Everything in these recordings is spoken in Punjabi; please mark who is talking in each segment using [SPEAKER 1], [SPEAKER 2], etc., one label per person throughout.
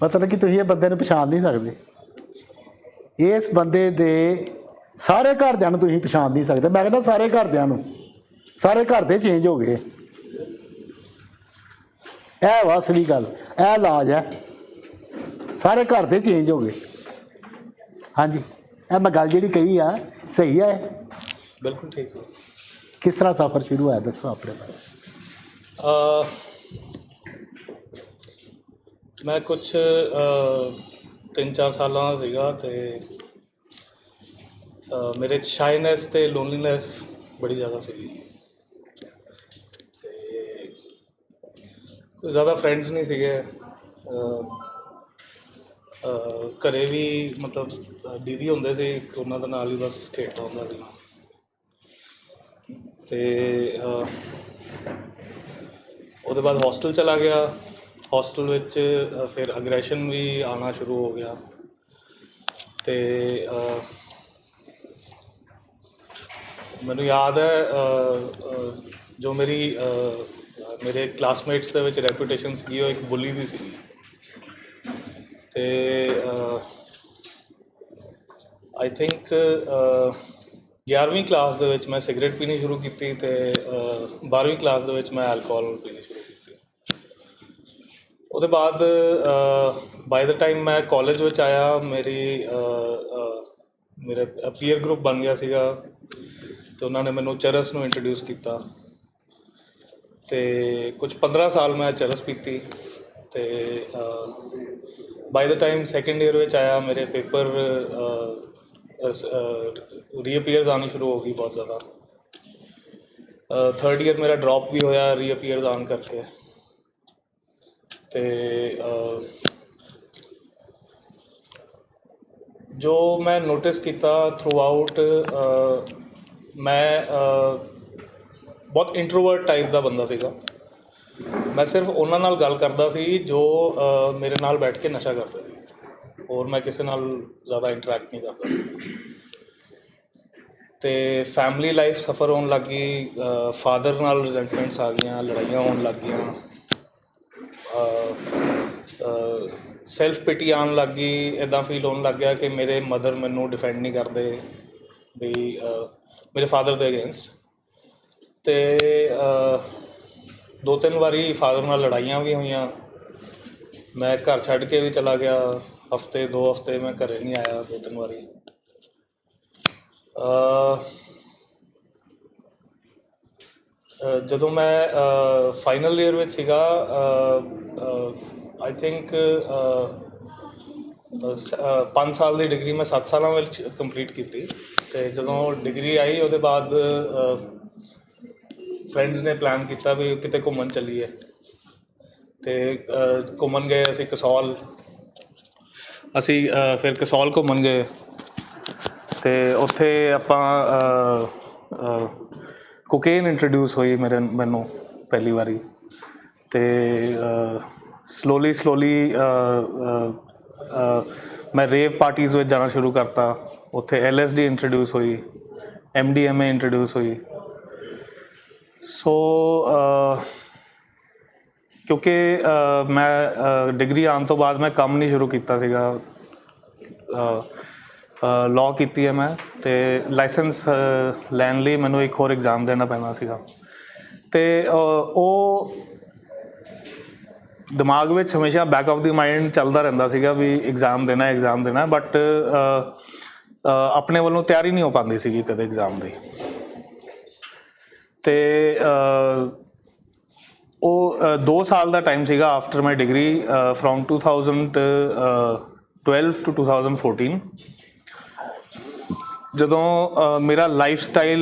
[SPEAKER 1] मतलब कि तुसीं इस बंदे नूं पछाण नहीं सकते, इस बंदे दे सारे घरदिਆਂ ਨੂੰ तुसीं पछाण नहीं सकते। मैं कहना सारे घरदिਆਂ ਨੂੰ, सारे घर दे चेंज हो गए। ਇਹ ਵਾ असली गल, ਇਹ इलाज है, सारे घर दे चेंज हो गए। हाँ जी, मैं गल जी कही आ सही है?
[SPEAKER 2] बिल्कुल ठीक है।
[SPEAKER 1] किस तरह सफ़र शुरू होया, दसो अपने बारे।
[SPEAKER 2] मैं कुछ 3-4 सालों का सीगा ते मेरे शाइनेस ते लोनलीनेस बड़ी ज़्यादा सीगी। कोई ज़्यादा फ्रेंड्स नहीं सीगे। घरे भी मतलब दीदी होंदे सी, उन्हां दे नाल ही बस खेडदा हुंदा सी। ते ਉਹਦੇ बाद हॉस्टल चला गया। हॉस्टल विच फिर अग्रैशन भी आना शुरू हो गया। तो मैनू याद है जो मेरे क्लासमेट्स दे विच रेपूटेशन सी वो एक बुली दी सी। ते आई थिंक 11वीं क्लास दे विच मैं सिगरेट पीनी शुरू की, तो 12वीं क्लास दे विच मैं एल्कोहल पीनी शुरू की। उसके बाद बाय द टाइम मैं कॉलेज में आया, मेरे पीयर ग्रुप बन गया सीगा, तो उन्होंने मैनू चरस नू इंट्रोड्यूस किया। तो कुछ 15 साल मैं चरस पीती। तो by the time second year में आया, मेरे पेपर रीअपीयर्स आनी शुरू हो गई बहुत ज़्यादा। थर्ड ईयर मेरा ड्रॉप भी होया रीअपीयर्स आन करके। तो जो मैं नोटिस किया थ्रू आउट, मैं बहुत इंट्रोवर्ट टाइप का बंदा सीगा। मैं सिर्फ उन्हां नाल गल करदा सी जो मेरे नाल बैठ के नशा करते थे, और मैं किसी नाल ज़्यादा इंटरैक्ट नहीं करता सी। तो फैमिली लाइफ सफ़र होने लग गई, फादर नाल रिजेंटमेंट्स आ गई, लड़ाइयाँ होने लग गई, सैल्फ पिटी आन लग गई। इदा फील होने लग गया कि मेरे मदर मैनू डिफेंड नहीं करते भी मेरे फादर के अगेंस्ट। तो 2-3 बारी फादर नाल लड़ाइयाँ भी हुई। मैं घर छड्ड के भी चला गया, हफ्ते 2 हफ्ते मैं घरे नहीं आया 2-3 बारी। ਜਦੋਂ मैं फाइनल ईयर में सीगा, आई थिंक 5 साल की डिग्री मैं 7 सालों में कंप्लीट की। तो जो डिग्री आई उसके बाद फ्रेंड्स ने प्लान किया भी किते घूमन चलीए। तो घूमन गए असी कसौल, असी फिर कसौल घूमन गए। तो उत्थे आपां कोकेन इंट्रोड्यूस हुई मैनू पहली बारी। तो स्लोली मैं रेव पार्टीज़ में जाना शुरू करता। उत्थे LSD इंट्रोड्यूस हुई, MDMA इंट्रोड्यूस हुई। सो क्योंकि मैं डिग्री आने तो बाद मैं काम नहीं शुरू किया सीगा, लॉ की है मैं। तो लाइसेंस लैन लई मैनू एक होर एग्जाम देना पैना सीगा। तो वो दिमाग में हमेशा बैक ऑफ द माइंड चलता रहिंदा सीगा भी एग्जाम देना, बट अपने वालों तैयारी नहीं हो पाती सी कदे एग्जाम की। तो वो 2 साल का टाइम सीगा after my degree, from 2012 to 2014। जदों मेरा लाइफ स्टाइल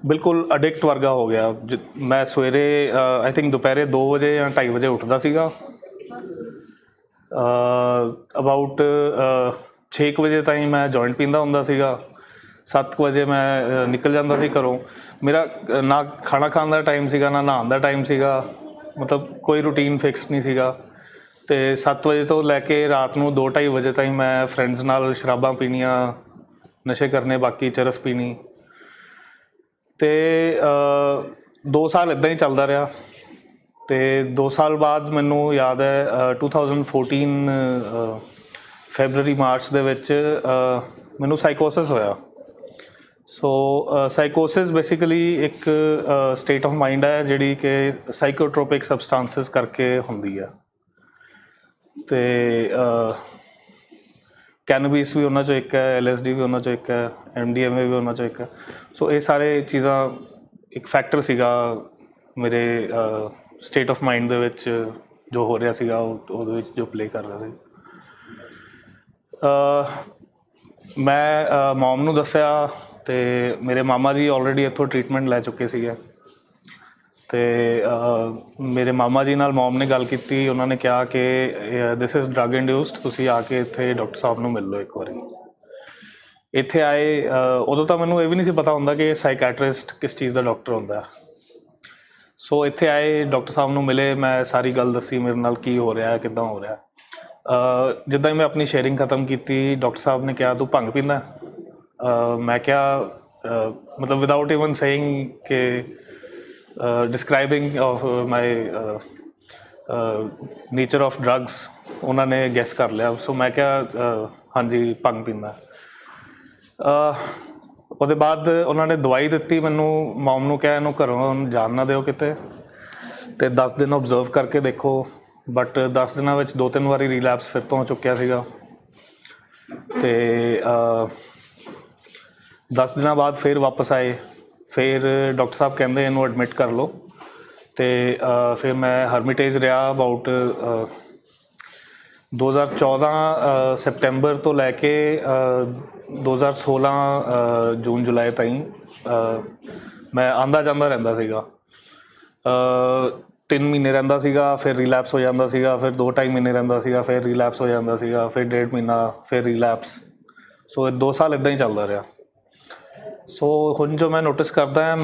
[SPEAKER 2] बिल्कुल अडिक्ट वर्गा हो गया। मैं सवेरे आई थिंक दोपहरे 2 बजे या 2:30 बजे उठता सीगा। अबाउट 6 बजे ताईं मैं जॉइंट पींदा हुंदा सीगा। 7 बजे मैं निकल जाता सी घरों। मेरा ना खाना खाने का टाइम सीगा, ना नहाने का टाइम सीगा, मतलब कोई रूटीन फिक्स नहीं सीगा। तो 7 बजे तो लैके रात को 2-2:30 बजे ताईं मैं फ्रेंड्स नाल शराबां पीनियां, नशे करने, बाकी चरस पीनी। तो 2 साल इदां ही चलता रहा। ਤੇ 2 ਸਾਲ ਬਾਅਦ ਮੈਨੂੰ ਯਾਦ ਹੈ 2014 ਫੈਬਰਰੀ ਮਾਰਚ ਦੇ ਵਿੱਚ ਮੈਨੂੰ ਸਾਈਕੋਸਿਸ ਹੋਇਆ। ਸੋ ਸਾਈਕੋਸਿਸ ਬੇਸਿਕਲੀ ਇੱਕ ਸਟੇਟ ਆਫ ਮਾਈਂਡ ਹੈ ਜਿਹੜੀ ਕਿ ਸਾਈਕੋਟ੍ਰੋਪਿਕ ਸਬਸਟੈਂਸਸ ਕਰਕੇ ਹੁੰਦੀ ਹੈ। ਤੇ ਕੈਨਬਿਸ ਵੀ ਉਹਨਾਂ 'ਚੋਂ ਇੱਕ ਹੈ, LSD ਵੀ ਉਹਨਾਂ 'ਚੋਂ ਇੱਕ ਹੈ, MDMA ਵੀ ਉਹਨਾਂ 'ਚੋਂ ਇੱਕ ਹੈ। ਸੋ ਇਹ ਸਾਰੇ ਚੀਜ਼ਾਂ ਇੱਕ ਫੈਕਟਰ ਸੀਗਾ ਮੇਰੇ ਸਟੇਟ ਆਫ ਮਾਈਂਡ ਦੇ ਵਿੱਚ ਜੋ ਹੋ ਰਿਹਾ ਸੀਗਾ, ਉਹਦੇ ਵਿੱਚ ਜੋ ਪਲੇ ਕਰ ਰਿਹਾ ਸੀ। ਮੈਂ ਮੋਮ ਨੂੰ ਦੱਸਿਆ ਅਤੇ ਮੇਰੇ ਮਾਮਾ ਜੀ ਆਲਰੇਡੀ ਇੱਥੋਂ ਟਰੀਟਮੈਂਟ ਲੈ ਚੁੱਕੇ ਸੀਗੇ। ਅਤੇ ਮੇਰੇ ਮਾਮਾ ਜੀ ਨਾਲ ਮੋਮ ਨੇ ਗੱਲ ਕੀਤੀ। ਉਹਨਾਂ ਨੇ ਕਿਹਾ ਕਿ ਦਿਸ ਇਜ਼ ਡਰੱਗ ਇੰਡਿਊਸਡ, ਤੁਸੀਂ ਆ ਕੇ ਇੱਥੇ ਡਾਕਟਰ ਸਾਹਿਬ ਨੂੰ ਮਿਲ ਲਓ ਇੱਕ ਵਾਰੀ। ਇੱਥੇ ਆਏ, ਉਦੋਂ ਤਾਂ ਮੈਨੂੰ ਇਹ ਵੀ ਨਹੀਂ ਸੀ ਪਤਾ ਹੁੰਦਾ ਕਿ ਸਾਈਕੈਟਰਿਸਟ ਕਿਸ ਚੀਜ਼ ਦਾ ਡਾਕਟਰ ਹੁੰਦਾ। ਸੋ ਇੱਥੇ ਆਏ, ਡਾਕਟਰ ਸਾਹਿਬ ਨੂੰ ਮਿਲੇ, ਮੈਂ ਸਾਰੀ ਗੱਲ ਦੱਸੀ ਮੇਰੇ ਨਾਲ ਕੀ ਹੋ ਰਿਹਾ, ਕਿੱਦਾਂ ਹੋ ਰਿਹਾ। ਜਿੱਦਾਂ ਹੀ ਮੈਂ ਆਪਣੀ ਸ਼ੇਅਰਿੰਗ ਖਤਮ ਕੀਤੀ, ਡਾਕਟਰ ਸਾਹਿਬ ਨੇ ਕਿਹਾ ਤੂੰ ਭੰਗ ਪੀਂਦਾ? ਮੈਂ ਕਿਹਾ ਮਤਲਬ ਵਿਦਾਊਟ ਈਵਨ ਸੇਇੰਗ ਕਿ ਡਿਸਕ੍ਰਾਈਬਿੰਗ of my nature of drugs, ਉਹਨਾਂ ਨੇ ਗੈਸ ਕਰ ਲਿਆ। ਸੋ ਮੈਂ ਕਿਹਾ ਹਾਂਜੀ ਭੰਗ ਪੀਂਦਾ। ਉਹਦੇ ਬਾਅਦ ਉਹਨਾਂ ਨੇ ਦਵਾਈ ਦਿੱਤੀ ਮੈਨੂੰ। ਮੋਮ ਨੂੰ ਕਿਹਾ ਇਹਨੂੰ ਘਰੋਂ ਜਾਣ ਨਾ ਦਿਓ ਕਿਤੇ, ਅਤੇ 10 ਦਿਨ ਓਬਜ਼ਰਵ ਕਰਕੇ ਦੇਖੋ। ਬਟ 10 ਦਿਨਾਂ ਵਿੱਚ 2-3 ਵਾਰੀ ਰੀਲੈਪਸ ਫਿਰ ਤੋਂ ਹੋ ਚੁੱਕਿਆ ਸੀਗਾ। ਅਤੇ 10 ਦਿਨਾਂ ਬਾਅਦ ਫਿਰ ਵਾਪਸ ਆਏ। ਫਿਰ ਡਾਕਟਰ ਸਾਹਿਬ ਕਹਿੰਦੇ ਇਹਨੂੰ ਐਡਮਿਟ ਕਰ ਲਓ। ਅਤੇ ਫਿਰ ਮੈਂ ਹਰਮਿਟੇਜ ਰਿਹਾ ਅਬਾਊਟ 2014 ਸੈਪਟੈਂਬਰ ਤੋਂ ਲੈ ਕੇ 2016 ਜੂਨ ਜੁਲਾਈ ਤਾਈਂ ਮੈਂ ਆਉਂਦਾ ਜਾਂਦਾ ਰਹਿੰਦਾ ਸੀਗਾ। 3 ਮਹੀਨੇ ਰਹਿੰਦਾ ਸੀਗਾ, ਫਿਰ ਰੀਲੈਪਸ ਹੋ ਜਾਂਦਾ ਸੀਗਾ, ਫਿਰ 2-2.5 ਮਹੀਨੇ ਰਹਿੰਦਾ ਸੀਗਾ, ਫਿਰ ਰੀਲੈਪਸ ਹੋ ਜਾਂਦਾ ਸੀਗਾ, ਫਿਰ 1.5 ਮਹੀਨਾ, ਫਿਰ ਰੀਲੈਪਸ। ਸੋ 2 ਸਾਲ ਇੱਦਾਂ ਹੀ ਚੱਲਦਾ ਰਿਹਾ। ਸੋ ਹੁਣ ਜੋ ਮੈਂ ਨੋਟਿਸ ਕਰਦਾ ਹਾਂ,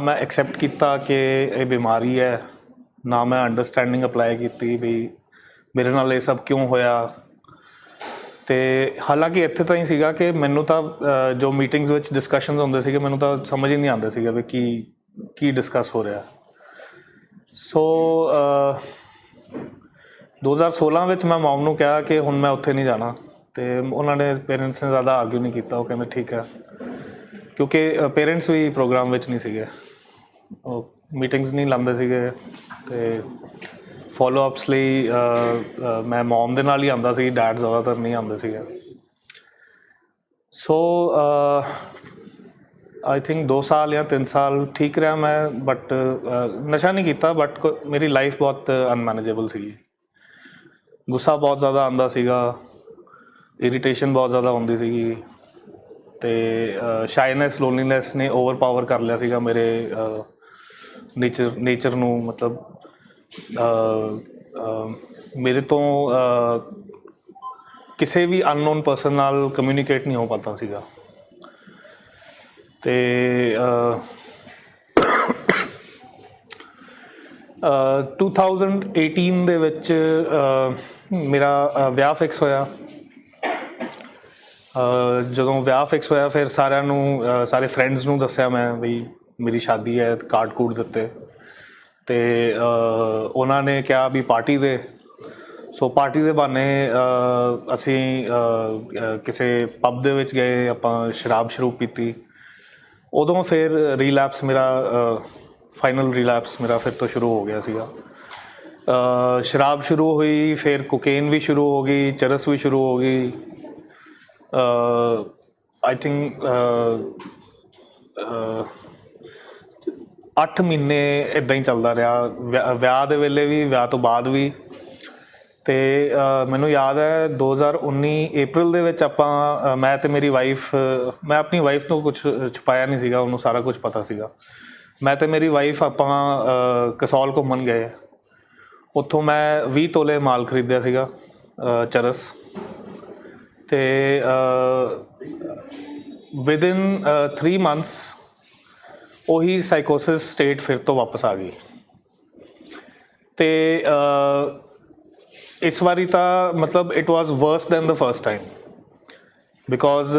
[SPEAKER 2] ਮੈਂ ਐਕਸੈਪਟ ਕੀਤਾ ਕਿ ਇਹ ਬਿਮਾਰੀ ਹੈ, ਨਾ ਮੈਂ ਅੰਡਰਸਟੈਂਡਿੰਗ ਅਪਲਾਈ ਕੀਤੀ ਵੀ ਮੇਰੇ ਨਾਲ ਇਹ ਸਭ ਕਿਉਂ ਹੋਇਆ। ਅਤੇ ਹਾਲਾਂਕਿ ਇੱਥੇ ਤਾਂ ਹੀ ਸੀਗਾ ਕਿ ਮੈਨੂੰ ਤਾਂ ਜੋ ਮੀਟਿੰਗਸ ਵਿੱਚ ਡਿਸਕਸ਼ਨਸ ਹੁੰਦੇ ਸੀਗੇ, ਮੈਨੂੰ ਤਾਂ ਸਮਝ ਹੀ ਨਹੀਂ ਆਉਂਦੇ ਸੀਗੇ ਵੀ ਕੀ ਡਿਸਕਸ ਹੋ ਰਿਹਾ। ਸੋ 2016 ਵਿੱਚ ਮੈਂ ਮੋਮ ਨੂੰ ਕਿਹਾ ਕਿ ਹੁਣ ਮੈਂ ਉੱਥੇ ਨਹੀਂ ਜਾਣਾ, ਅਤੇ ਉਹਨਾਂ ਨੇ ਪੇਰੈਂਟਸ ਨੇ ਜ਼ਿਆਦਾ ਆਰਗਿਊ ਨਹੀਂ ਕੀਤਾ। ਉਹ ਕਹਿੰਦੇ ਠੀਕ ਹੈ, ਕਿਉਂਕਿ ਪੇਰੈਂਟਸ ਵੀ ਪ੍ਰੋਗਰਾਮ ਵਿੱਚ ਨਹੀਂ ਸੀਗੇ, ਉਹ ਮੀਟਿੰਗਸ ਨਹੀਂ ਲਾਉਂਦੇ ਸੀਗੇ। ਅਤੇ ਫੋਲੋ ਅਪਸ ਲਈ ਮੈਂ ਮੋਮ ਦੇ ਨਾਲ ਹੀ ਆਉਂਦਾ ਸੀ, ਡੈਡ ਜ਼ਿਆਦਾਤਰ ਨਹੀਂ ਆਉਂਦੇ ਸੀਗੇ। ਸੋ ਆਈ ਥਿੰਕ 2 ਸਾਲ ਜਾਂ 3 ਸਾਲ ਠੀਕ ਰਿਹਾ ਮੈਂ, ਬਟ ਨਸ਼ਾ ਨਹੀਂ ਕੀਤਾ। ਬਟ ਮੇਰੀ ਲਾਈਫ ਬਹੁਤ ਅਨਮੈਨੇਜੇਬਲ ਸੀਗੀ। ਗੁੱਸਾ ਬਹੁਤ ਜ਼ਿਆਦਾ ਆਉਂਦਾ ਸੀਗਾ, ਇਰੀਟੇਸ਼ਨ ਬਹੁਤ ਜ਼ਿਆਦਾ ਹੁੰਦੀ ਸੀਗੀ, ਅਤੇ ਸ਼ਾਈਨੈਸ, ਲੋਨਲੀਨੈਸ ਨੇ ਓਵਰਪਾਵਰ ਕਰ ਲਿਆ ਸੀਗਾ ਮੇਰੇ ਨੇਚਰ ਨੂੰ। ਮਤਲਬ ਮੇਰੇ ਤੋਂ ਕਿਸੇ ਵੀ ਅਨਨੋਨ ਪਰਸਨ ਨਾਲ ਕਮਿਊਨੀਕੇਟ ਨਹੀਂ ਹੋ ਪਾਤਾ ਸੀਗਾ। ਅਤੇ 2018 ਦੇ ਵਿੱਚ ਮੇਰਾ ਵਿਆਹ ਫਿਕਸ ਹੋਇਆ। ਜਦੋਂ ਵਿਆਹ ਫਿਕਸ ਹੋਇਆ, ਫਿਰ ਸਾਰਿਆਂ ਨੂੰ, ਸਾਰੇ ਫਰੈਂਡਸ ਨੂੰ ਦੱਸਿਆ ਮੈਂ ਵੀ ਮੇਰੀ ਸ਼ਾਦੀ ਹੈ, ਕਾਰਡ ਕੂਡ ਦਿੱਤੇ। ਅਤੇ ਉਹਨਾਂ ਨੇ ਕਿਹਾ ਵੀ ਪਾਰਟੀ ਦੇ। ਸੋ ਪਾਰਟੀ ਦੇ ਬਹਾਨੇ ਅਸੀਂ ਕਿਸੇ ਪੱਬ ਦੇ ਵਿੱਚ ਗਏ, ਆਪਾਂ ਸ਼ਰਾਬ ਪੀਤੀ। ਉਦੋਂ ਫਿਰ ਰੀਲੈਪਸ ਮੇਰਾ, ਫਾਈਨਲ ਰੀਲੈਪਸ ਮੇਰਾ ਫਿਰ ਤੋਂ ਸ਼ੁਰੂ ਹੋ ਗਿਆ ਸੀਗਾ। ਸ਼ਰਾਬ ਸ਼ੁਰੂ ਹੋਈ, ਫਿਰ ਕੋਕੇਨ ਵੀ ਸ਼ੁਰੂ ਹੋ ਗਈ, ਚਰਸ ਵੀ ਸ਼ੁਰੂ ਹੋ ਗਈ। ਆਈ ਥਿੰਕ 8 ਮਹੀਨੇ ਇੱਦਾਂ ਹੀ ਚੱਲਦਾ ਰਿਹਾ, ਵਿਆਹ ਦੇ ਵੇਲੇ ਵੀ, ਵਿਆਹ ਤੋਂ ਬਾਅਦ ਵੀ। ਅਤੇ ਮੈਨੂੰ ਯਾਦ ਹੈ 2019 April ਦੇ ਵਿੱਚ ਆਪਾਂ, ਮੈਂ ਅਤੇ ਮੇਰੀ ਵਾਈਫ, ਮੈਂ ਆਪਣੀ ਵਾਈਫ ਤੋਂ ਕੁਛ ਛੁਪਾਇਆ ਨਹੀਂ ਸੀਗਾ, ਉਹਨੂੰ ਸਾਰਾ ਕੁਛ ਪਤਾ ਸੀਗਾ। ਮੈਂ ਅਤੇ ਮੇਰੀ ਵਾਈਫ ਆਪਾਂ ਕਸੌਲ ਘੁੰਮਣ ਗਏ। ਉੱਥੋਂ ਮੈਂ 20 ਤੋਲੇ ਮਾਲ ਖਰੀਦਿਆ ਸੀਗਾ, ਚਰਸ। ਅਤੇ ਵਿਦਿਨ 3 months ਉਹੀ ਸਾਈਕੋਸਿਸ ਸਟੇਟ ਫਿਰ ਤੋਂ ਵਾਪਸ ਆ ਗਈ। ਅਤੇ ਇਸ ਵਾਰੀ ਤਾਂ ਮਤਲਬ it was worse than the first time, because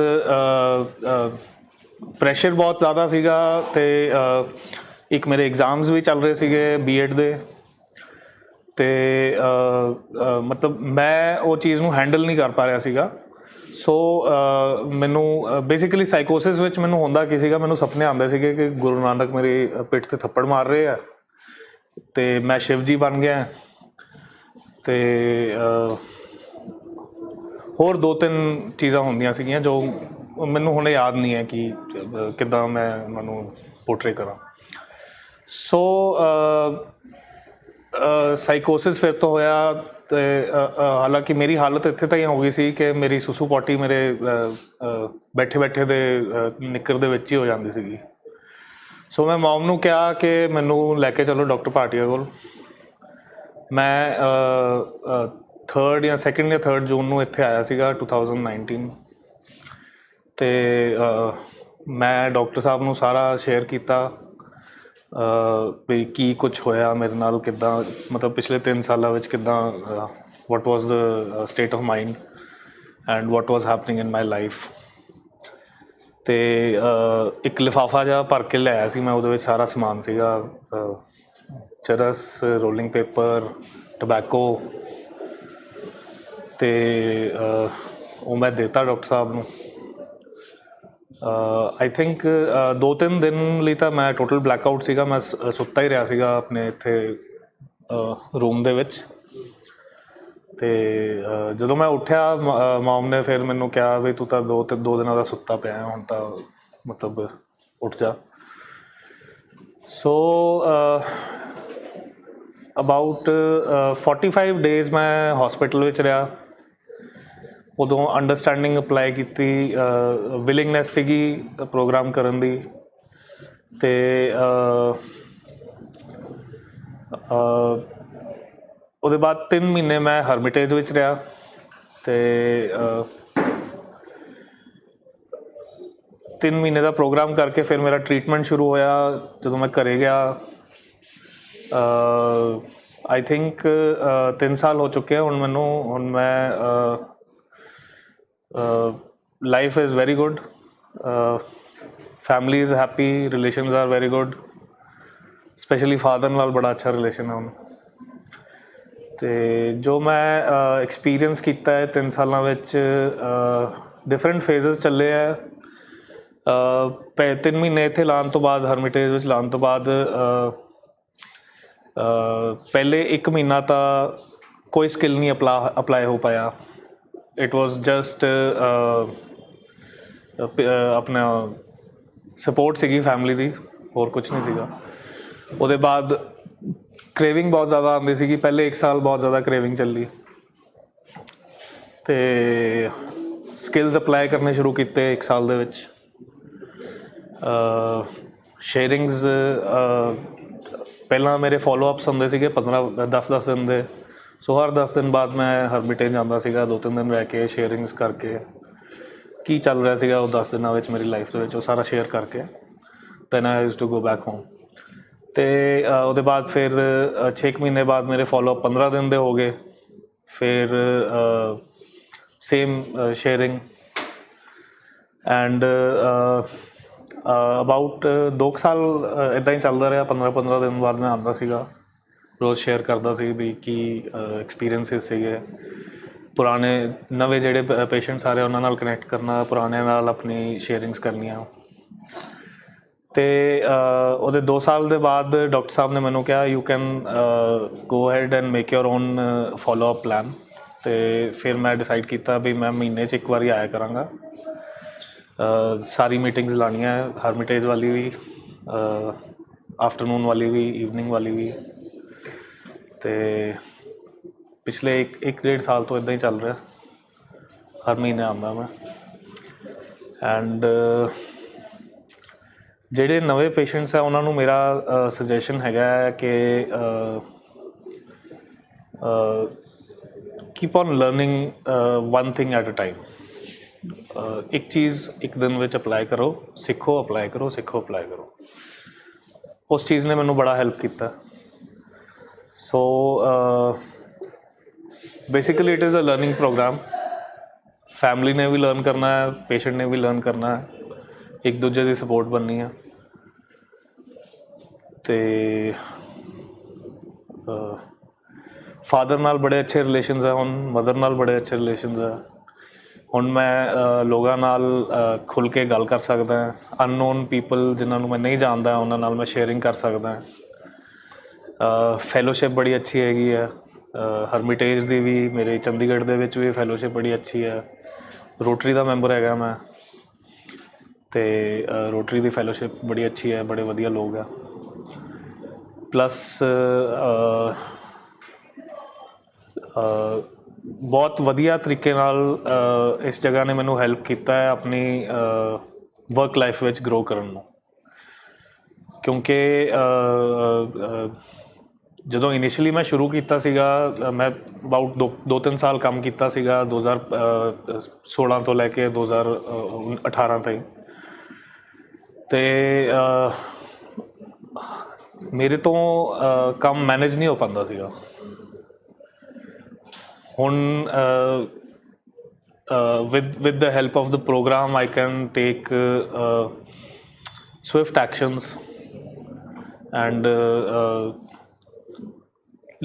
[SPEAKER 2] pressure ਬਹੁਤ ਜ਼ਿਆਦਾ ਸੀਗਾ। ਅਤੇ ਇੱਕ ਮੇਰੇ ਐਗਜ਼ਾਮਸ ਵੀ ਚੱਲ ਰਹੇ ਸੀਗੇ B.Ed ਦੇ, ਤੇ ਮਤਲਬ ਮੈਂ ਉਹ ਚੀਜ਼ ਨੂੰ ਹੈਂਡਲ ਨਹੀਂ ਕਰ ਪਾ ਰਿਹਾ ਸੀਗਾ। ਸੋ ਮੈਨੂੰ ਬੇਸਿਕਲੀ ਸਾਈਕੋਸਿਸ ਵਿੱਚ ਮੈਨੂੰ ਹੁੰਦਾ ਕੀ ਸੀਗਾ, ਮੈਨੂੰ ਸੁਪਨੇ ਆਉਂਦੇ ਸੀਗੇ ਕਿ ਗੁਰੂ ਨਾਨਕ ਮੇਰੀ ਪਿੱਠ 'ਤੇ ਥੱਪੜ ਮਾਰ ਰਹੇ ਆ ਅਤੇ ਮੈਂ ਸ਼ਿਵ ਜੀ ਬਣ ਗਿਆ। ਅਤੇ ਹੋਰ 2-3 ਚੀਜ਼ਾਂ ਹੁੰਦੀਆਂ ਸੀਗੀਆਂ ਜੋ ਮੈਨੂੰ ਹੁਣ ਯਾਦ ਨਹੀਂ ਹੈ ਕਿ ਕਿੱਦਾਂ ਮੈਂ ਉਹਨਾਂ ਨੂੰ ਪੋਰਟਰੇ ਕਰਾਂ। ਸੋ ਸਾਈਕੋਸਿਸ ਫਿਰ ਤੋਂ ਹੋਇਆ ਅਤੇ ਹਾਲਾਂਕਿ ਮੇਰੀ ਹਾਲਤ ਇੱਥੇ ਤਾਈਂ ਹੋ ਗਈ ਸੀ ਕਿ ਮੇਰੀ ਸੁਸੂ ਪੋਟੀ ਮੇਰੇ ਬੈਠੇ ਬੈਠੇ ਦੇ ਨਿੱਕਰ ਦੇ ਵਿੱਚ ਹੀ ਹੋ ਜਾਂਦੀ ਸੀਗੀ। ਸੋ ਮੈਂ ਮੌਮ ਨੂੰ ਕਿਹਾ ਕਿ ਮੈਨੂੰ ਲੈ ਕੇ ਚਲੋ ਡਾਕਟਰ ਭਾਟੀਆ ਕੋਲ। ਮੈਂ 3rd ਜਾਂ 2nd ਜਾਂ 3rd ਜੂਨ ਨੂੰ ਇੱਥੇ ਆਇਆ ਸੀਗਾ 2019 ਅਤੇ ਮੈਂ ਡਾਕਟਰ ਸਾਹਿਬ ਨੂੰ ਸਾਰਾ ਸ਼ੇਅਰ ਕੀਤਾ ਵੀ ਕੀ ਕੁਛ ਹੋਇਆ ਮੇਰੇ ਨਾਲ, ਕਿੱਦਾਂ ਮਤਲਬ ਪਿਛਲੇ 3 ਸਾਲਾਂ ਵਿੱਚ ਕਿੱਦਾਂ what was the state of mind and what was happening in my life। ਅਤੇ ਇੱਕ ਲਿਫਾਫਾ ਜਿਹਾ ਭਰ ਕੇ ਲਿਆਇਆ ਸੀ ਮੈਂ, ਉਹਦੇ ਵਿੱਚ ਸਾਰਾ ਸਮਾਨ ਸੀਗਾ, ਚਰਸ, ਰੋਲਿੰਗ ਪੇਪਰ, ਟਬੈਕੋ, ਅਤੇ ਉਹ ਮੈਂ ਦਿੱਤਾ ਡਾਕਟਰ ਸਾਹਿਬ ਨੂੰ। ਆਈ ਥਿੰਕ 2-3 ਦਿਨ ਲਈ ਤਾਂ ਮੈਂ ਟੋਟਲ ਬਲੈਕਆਊਟ ਸੀਗਾ, ਮੈਂ ਸੁੱਤਾ ਹੀ ਰਿਹਾ ਸੀਗਾ ਆਪਣੇ ਇੱਥੇ ਰੂਮ ਦੇ ਵਿੱਚ। ਅਤੇ ਜਦੋਂ ਮੈਂ ਉੱਠਿਆ ਮੌਮ ਨੇ ਫਿਰ ਮੈਨੂੰ ਕਿਹਾ ਵੀ ਤੂੰ ਤਾਂ 2 ਦਿਨਾਂ ਦਾ ਸੁੱਤਾ ਪਿਆ, ਹੁਣ ਤਾਂ ਮਤਲਬ ਉੱਠ ਜਾ। ਸੋ ਅਬਾਊਟ 45 ਡੇਜ਼ ਮੈਂ ਹੋਸਪਿਟਲ ਵਿੱਚ ਰਿਹਾ। ਉਦੋਂ ਅੰਡਰਸਟੈਂਡਿੰਗ ਅਪਲਾਈ ਕੀਤੀ, ਵਿਲਿੰਗਨੈਸ ਸੀਗੀ ਪ੍ਰੋਗਰਾਮ ਕਰਨ ਦੀ। ਅਤੇ ਉਹਦੇ ਬਾਅਦ 3 ਮਹੀਨੇ ਮੈਂ ਹਰਮਿਟੇਜ ਵਿੱਚ ਰਿਹਾ। ਅਤੇ 3 ਮਹੀਨੇ ਦਾ ਪ੍ਰੋਗਰਾਮ ਕਰਕੇ ਫਿਰ ਮੇਰਾ ਟਰੀਟਮੈਂਟ ਸ਼ੁਰੂ ਹੋਇਆ। ਜਦੋਂ ਮੈਂ ਘਰ ਗਿਆ, ਆਈ ਥਿੰਕ 3 ਸਾਲ ਹੋ ਚੁੱਕੇ ਆ ਹੁਣ ਮੈਨੂੰ। ਹੁਣ ਮੈਂ life is very good, family is happy, relations are very good, specially father ਨਾਲ ਬੜਾ ਅੱਛਾ ਰਿਲੇਸ਼ਨ ਹੈ ਹੁਣ। ਅਤੇ ਜੋ ਮੈਂ ਐਕਸਪੀਰੀਅੰਸ ਕੀਤਾ ਹੈ 3 ਸਾਲਾਂ ਵਿੱਚ, ਡਿਫਰੈਂਟ ਫੇਜ਼ਸ ਚੱਲੇ ਹੈ। 3 ਮਹੀਨੇ ਇੱਥੇ ਲਾਉਣ ਤੋਂ ਬਾਅਦ, ਹਰਮਿਟੇਜ ਵਿੱਚ ਲਾਉਣ ਤੋਂ ਬਾਅਦ, ਪਹਿਲੇ 1 ਮਹੀਨਾ ਤਾਂ ਕੋਈ ਸਕਿੱਲ ਨਹੀਂ ਅਪਲਾਈ ਹੋ ਪਾਇਆ। ਇਟ ਵਾਜ਼ ਜਸਟ ਆਪਣਾ ਸਪੋਰਟ ਸੀਗੀ ਫੈਮਿਲੀ ਦੀ, ਹੋਰ ਕੁਛ ਨਹੀਂ ਸੀਗਾ। ਉਹਦੇ ਬਾਅਦ ਕ੍ਰੇਵਿੰਗ ਬਹੁਤ ਜ਼ਿਆਦਾ ਆਉਂਦੀ ਸੀਗੀ। ਪਹਿਲੇ 1 ਸਾਲ ਬਹੁਤ ਜ਼ਿਆਦਾ ਕ੍ਰੇਵਿੰਗ ਚੱਲੀ, ਅਤੇ ਸਕਿੱਲਸ ਅਪਲਾਈ ਕਰਨੇ ਸ਼ੁਰੂ ਕੀਤੇ 1 ਸਾਲ ਦੇ ਵਿੱਚ। ਸ਼ੇਅਰਿੰਗਸ ਪਹਿਲਾਂ ਮੇਰੇ ਫੋਲੋਅਪਸ ਹੁੰਦੇ ਸੀਗੇ 10-10 ਦਿਨ ਦੇ। ਸੋ ਹਰ 10 ਦਿਨ ਬਾਅਦ ਮੈਂ ਹਰਮਿਟੇਜ ਜਾਂਦਾ ਸੀਗਾ, 2-3 ਦਿਨ ਰਹਿ ਕੇ ਸ਼ੇਅਰਿੰਗਸ ਕਰਕੇ ਕੀ ਚੱਲ ਰਿਹਾ ਸੀਗਾ ਉਹ 10 ਦਿਨਾਂ ਵਿੱਚ ਮੇਰੀ ਲਾਈਫ ਦੇ ਵਿੱਚ, ਉਹ ਸਾਰਾ ਸ਼ੇਅਰ ਕਰਕੇ then I used to go back home. ਅਤੇ ਉਹਦੇ ਬਾਅਦ ਫਿਰ 6 ਮਹੀਨੇ ਬਾਅਦ ਮੇਰੇ ਫੋਲੋਅਪ 15 ਦਿਨ ਦੇ ਹੋ ਗਏ। ਫਿਰ ਸੇਮ ਸ਼ੇਅਰਿੰਗ ਐਂਡ ਅਬਾਊਟ 2 ਸਾਲ ਇੱਦਾਂ ਹੀ ਚੱਲਦਾ ਰਿਹਾ। 15 ਦਿਨ ਬਾਅਦ ਮੈਂ ਆਉਂਦਾ ਸੀਗਾ, ਰੋਜ਼ ਸ਼ੇਅਰ ਕਰਦਾ ਸੀ ਵੀ ਕੀ ਐਕਸਪੀਰੀਅੰਸਿਸ ਸੀਗੇ, ਪੁਰਾਣੇ ਨਵੇਂ ਜਿਹੜੇ ਪੇਸ਼ੈਂਟਸ ਆ ਰਹੇ ਉਹਨਾਂ ਨਾਲ ਕਨੈਕਟ ਕਰਨਾ, ਪੁਰਾਣਿਆਂ ਨਾਲ ਆਪਣੀ ਸ਼ੇਅਰਿੰਗਸ ਕਰਨੀਆਂ। ਅਤੇ ਉਹਦੇ 2 ਸਾਲ ਦੇ ਬਾਅਦ ਡਾਕਟਰ ਸਾਹਿਬ ਨੇ ਮੈਨੂੰ ਕਿਹਾ you can go ahead and make your own follow up plan. ਅਤੇ ਫਿਰ ਮੈਂ ਡਿਸਾਈਡ ਕੀਤਾ ਵੀ ਮੈਂ ਮਹੀਨੇ 'ਚ 1 ਵਾਰੀ ਆਇਆ ਕਰਾਂਗਾ, ਸਾਰੀ ਮੀਟਿੰਗਸ ਲਾਉਣੀਆਂ, ਹਰਮਿਟੇਜ ਵਾਲੀ ਵੀ, ਆਫਟਰਨੂਨ ਵਾਲੀ ਵੀ, ਈਵਨਿੰਗ ਵਾਲੀ ਵੀ। ਅਤੇ ਪਿਛਲੇ 1-1.5 ਸਾਲ ਤੋਂ ਇੱਦਾਂ ਹੀ ਚੱਲ ਰਿਹਾ, ਹਰ ਮਹੀਨੇ ਆਉਂਦਾ ਮੈਂ। ਐਂਡ ਜਿਹੜੇ ਨਵੇਂ ਪੇਸ਼ੈਂਟਸ ਆ ਉਹਨਾਂ ਨੂੰ ਮੇਰਾ ਸੁਜੈਸ਼ਨ ਹੈਗਾ ਹੈ ਕਿ keep on learning one thing at a time. ਇੱਕ ਚੀਜ਼ 1 ਦਿਨ ਵਿੱਚ ਅਪਲਾਈ ਕਰੋ, ਸਿੱਖੋ, ਅਪਲਾਈ ਕਰੋ, ਸਿੱਖੋ, ਅਪਲਾਈ ਕਰੋ। ਉਸ ਚੀਜ਼ ਨੇ ਮੈਨੂੰ ਬੜਾ ਹੈਲਪ ਕੀਤਾ। So basically it is a learning programme. Family ਨੇ ਵੀ ਲਰਨ ਕਰਨਾ ਹੈ, ਪੇਸ਼ੈਂਟ ਨੇ ਵੀ ਲਰਨ ਕਰਨਾ ਹੈ, ਇੱਕ ਦੂਜੇ ਦੀ ਸਪੋਰਟ ਬਣਨੀ ਹੈ। ਅਤੇ ਫਾਦਰ ਨਾਲ ਬੜੇ ਅੱਛੇ ਰਿਲੇਸ਼ਨਸ ਹੈ, ਹੁਣ ਮਦਰ ਨਾਲ ਬੜੇ ਅੱਛੇ ਰਿਲੇਸ਼ਨਸ ਹੈ। ਹੁਣ ਮੈਂ ਲੋਕਾਂ ਨਾਲ ਖੁੱਲ੍ਹ ਕੇ ਗੱਲ ਕਰ ਸਕਦਾ, ਅਨਨੋਨ ਪੀਪਲ ਜਿਨ੍ਹਾਂ ਨੂੰ ਮੈਂ ਨਹੀਂ ਜਾਣਦਾ ਉਹਨਾਂ ਨਾਲ ਮੈਂ ਸ਼ੇਅਰਿੰਗ ਕਰ ਸਕਦਾ। ਫੈਲੋਸ਼ਿਪ ਬੜੀ ਅੱਛੀ ਹੈਗੀ ਹੈ, ਹਰਮਿਟੇਜ ਦੀ ਵੀ, ਮੇਰੇ ਚੰਡੀਗੜ੍ਹ ਦੇ ਵਿੱਚ ਵੀ ਫੈਲੋਸ਼ਿਪ ਬੜੀ ਅੱਛੀ ਹੈ। ਰੋਟਰੀ ਦਾ ਮੈਂਬਰ ਹੈਗਾ ਮੈਂ, ਅਤੇ ਰੋਟਰੀ ਦੀ ਫੈਲੋਸ਼ਿਪ ਬੜੀ ਅੱਛੀ ਹੈ, ਬੜੇ ਵਧੀਆ ਲੋਕ ਆ। ਪਲੱਸ ਬਹੁਤ ਵਧੀਆ ਤਰੀਕੇ ਨਾਲ ਇਸ ਜਗ੍ਹਾ ਨੇ ਮੈਨੂੰ ਹੈਲਪ ਕੀਤਾ ਹੈ ਆਪਣੀ ਵਰਕ ਲਾਈਫ ਵਿੱਚ ਗਰੋ ਕਰਨ ਨੂੰ, ਕਿਉਂਕਿ ਜਦੋਂ ਇਨੀਸ਼ੀਅਲੀ ਮੈਂ ਸ਼ੁਰੂ ਕੀਤਾ ਸੀਗਾ, ਮੈਂ ਅਬਾਊਟ 2-3 ਸਾਲ ਕੰਮ ਕੀਤਾ ਸੀਗਾ 2016 ਤੋਂ ਲੈ ਕੇ 2018 ਤਾਈਂ, ਅਤੇ ਮੇਰੇ ਤੋਂ ਕੰਮ ਮੈਨੇਜ ਨਹੀਂ ਹੋ ਪਾਉਂਦਾ ਸੀਗਾ। ਹੁਣ with the help of the program I can take swift actions, and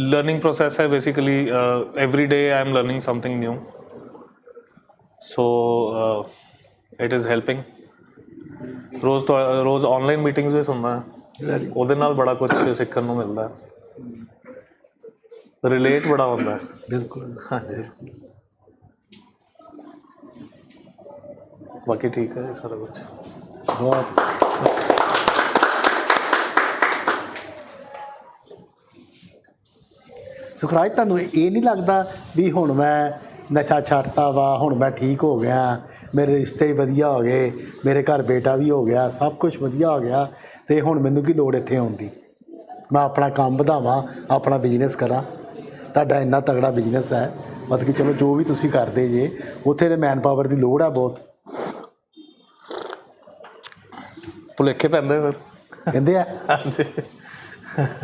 [SPEAKER 2] learning process है basically, every day I am learning something new, so it is helping। ਰੋਜ਼ ਆਨਲਾਈਨ ਮੀਟਿੰਗਸ ਵੀ ਸੁਣਦਾ, ਉਹਦੇ ਨਾਲ ਬੜਾ ਕੁਝ ਸਿੱਖਣ ਨੂੰ ਮਿਲਦਾ, ਰਿਲੇਟ ਬੜਾ ਹੁੰਦਾ।
[SPEAKER 1] ਬਿਲਕੁਲ,
[SPEAKER 2] ਹਾਂਜੀ, ਬਾਕੀ ਠੀਕ ਹੈ ਸਾਰਾ ਕੁਛ।
[SPEAKER 1] ਬਹੁਤ ਸੁਖਰਾਜ, ਤੁਹਾਨੂੰ ਇਹ ਨਹੀਂ ਲੱਗਦਾ ਵੀ ਹੁਣ ਮੈਂ ਨਸ਼ਾ ਛੱਡਤਾ ਵਾ, ਹੁਣ ਮੈਂ ਠੀਕ ਹੋ ਗਿਆ, ਮੇਰੇ ਰਿਸ਼ਤੇ ਵਧੀਆ ਹੋ ਗਏ, ਮੇਰੇ ਘਰ ਬੇਟਾ ਵੀ ਹੋ ਗਿਆ, ਸਭ ਕੁਝ ਵਧੀਆ ਹੋ ਗਿਆ, ਅਤੇ ਹੁਣ ਮੈਨੂੰ ਕੀ ਲੋੜ ਇੱਥੇ ਆਉਣ ਦੀ? ਮੈਂ ਆਪਣਾ ਕੰਮ ਵਧਾਵਾਂ, ਆਪਣਾ ਬਿਜ਼ਨਸ ਕਰਾਂ। ਤੁਹਾਡਾ ਇੰਨਾ ਤਗੜਾ ਬਿਜ਼ਨਸ ਹੈ, ਮਤਲਬ ਕਿ ਚਲੋ ਜੋ ਵੀ ਤੁਸੀਂ ਕਰਦੇ ਜੇ, ਉੱਥੇ ਤਾਂ ਮੈਨ ਪਾਵਰ ਦੀ ਲੋੜ ਆ ਬਹੁਤ।
[SPEAKER 2] ਭੁਲੇਖੇ ਪੈਂਦੇ ਫਿਰ,
[SPEAKER 1] ਕਹਿੰਦੇ ਆ।
[SPEAKER 2] ਹਾਂਜੀ,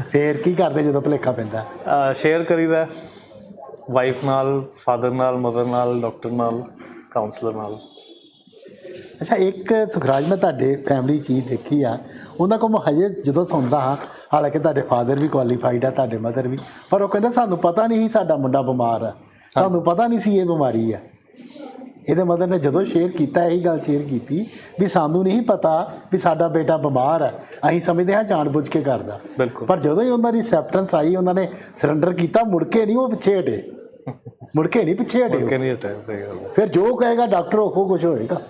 [SPEAKER 1] ਫੇਰ ਕੀ ਕਰਦੇ ਜਦੋਂ ਭੁਲੇਖਾ ਪੈਂਦਾ?
[SPEAKER 2] ਸ਼ੇਅਰ ਕਰੀਦਾ ਵਾਈਫ ਨਾਲ, ਫਾਦਰ ਨਾਲ, ਮਦਰ ਨਾਲ, ਡਾਕਟਰ ਨਾਲ, ਕਾਉਂਸਲਰ ਨਾਲ।
[SPEAKER 1] ਅੱਛਾ, ਇੱਕ ਸੁਖਰਾਜ ਮੈਂ ਤੁਹਾਡੇ ਫੈਮਿਲੀ ਚੀਜ਼ ਦੇਖੀ ਆ, ਉਹਨਾਂ ਕੋਲ ਮੈਂ ਹਜੇ ਜਦੋਂ ਸੁਣਦਾ ਹਾਂ, ਹਾਲਾਂਕਿ ਤੁਹਾਡੇ ਫਾਦਰ ਵੀ ਕੁਆਲੀਫਾਈਡ ਆ, ਤੁਹਾਡੇ ਮਦਰ ਵੀ, ਪਰ ਉਹ ਕਹਿੰਦੇ ਸਾਨੂੰ ਪਤਾ ਨਹੀਂ ਸੀ ਸਾਡਾ ਮੁੰਡਾ ਬਿਮਾਰ ਆ, ਸਾਨੂੰ ਪਤਾ ਨਹੀਂ ਸੀ ਇਹ ਬਿਮਾਰੀ ਆ। ਇਹਦੇ ਮਦਰ ਨੇ ਜਦੋਂ ਸ਼ੇਅਰ ਕੀਤਾ, ਇਹੀ ਗੱਲ ਸ਼ੇਅਰ ਕੀਤੀ ਵੀ ਸਾਨੂੰ ਨਹੀਂ ਪਤਾ ਵੀ ਸਾਡਾ ਬੇਟਾ ਬਿਮਾਰ ਹੈ, ਅਸੀਂ ਸਮਝਦੇ ਹਾਂ ਜਾਣ-ਬੁੱਝ ਕੇ ਕਰਦਾ।
[SPEAKER 2] ਬਿਲਕੁਲ।
[SPEAKER 1] ਪਰ ਜਦੋਂ ਹੀ ਉਹਨਾਂ ਦੀ ਐਕਸੈਪਟੈਂਸ ਆਈ, ਉਹਨਾਂ ਨੇ ਸਰੈਂਡਰ ਕੀਤਾ, ਮੁੜ ਕੇ ਨਹੀਂ ਉਹ ਪਿੱਛੇ ਹਟੇ, ਮੁੜ ਕੇ ਨਹੀਂ ਪਿੱਛੇ ਹਟੇ।
[SPEAKER 2] ਨਹੀਂ ਹਟੇ, ਸਹੀ ਗੱਲ ਹੈ।
[SPEAKER 1] ਫਿਰ ਜੋ ਕਹੇਗਾ ਡਾਕਟਰ ਉਹ ਕੁਝ ਹੋਏਗਾ।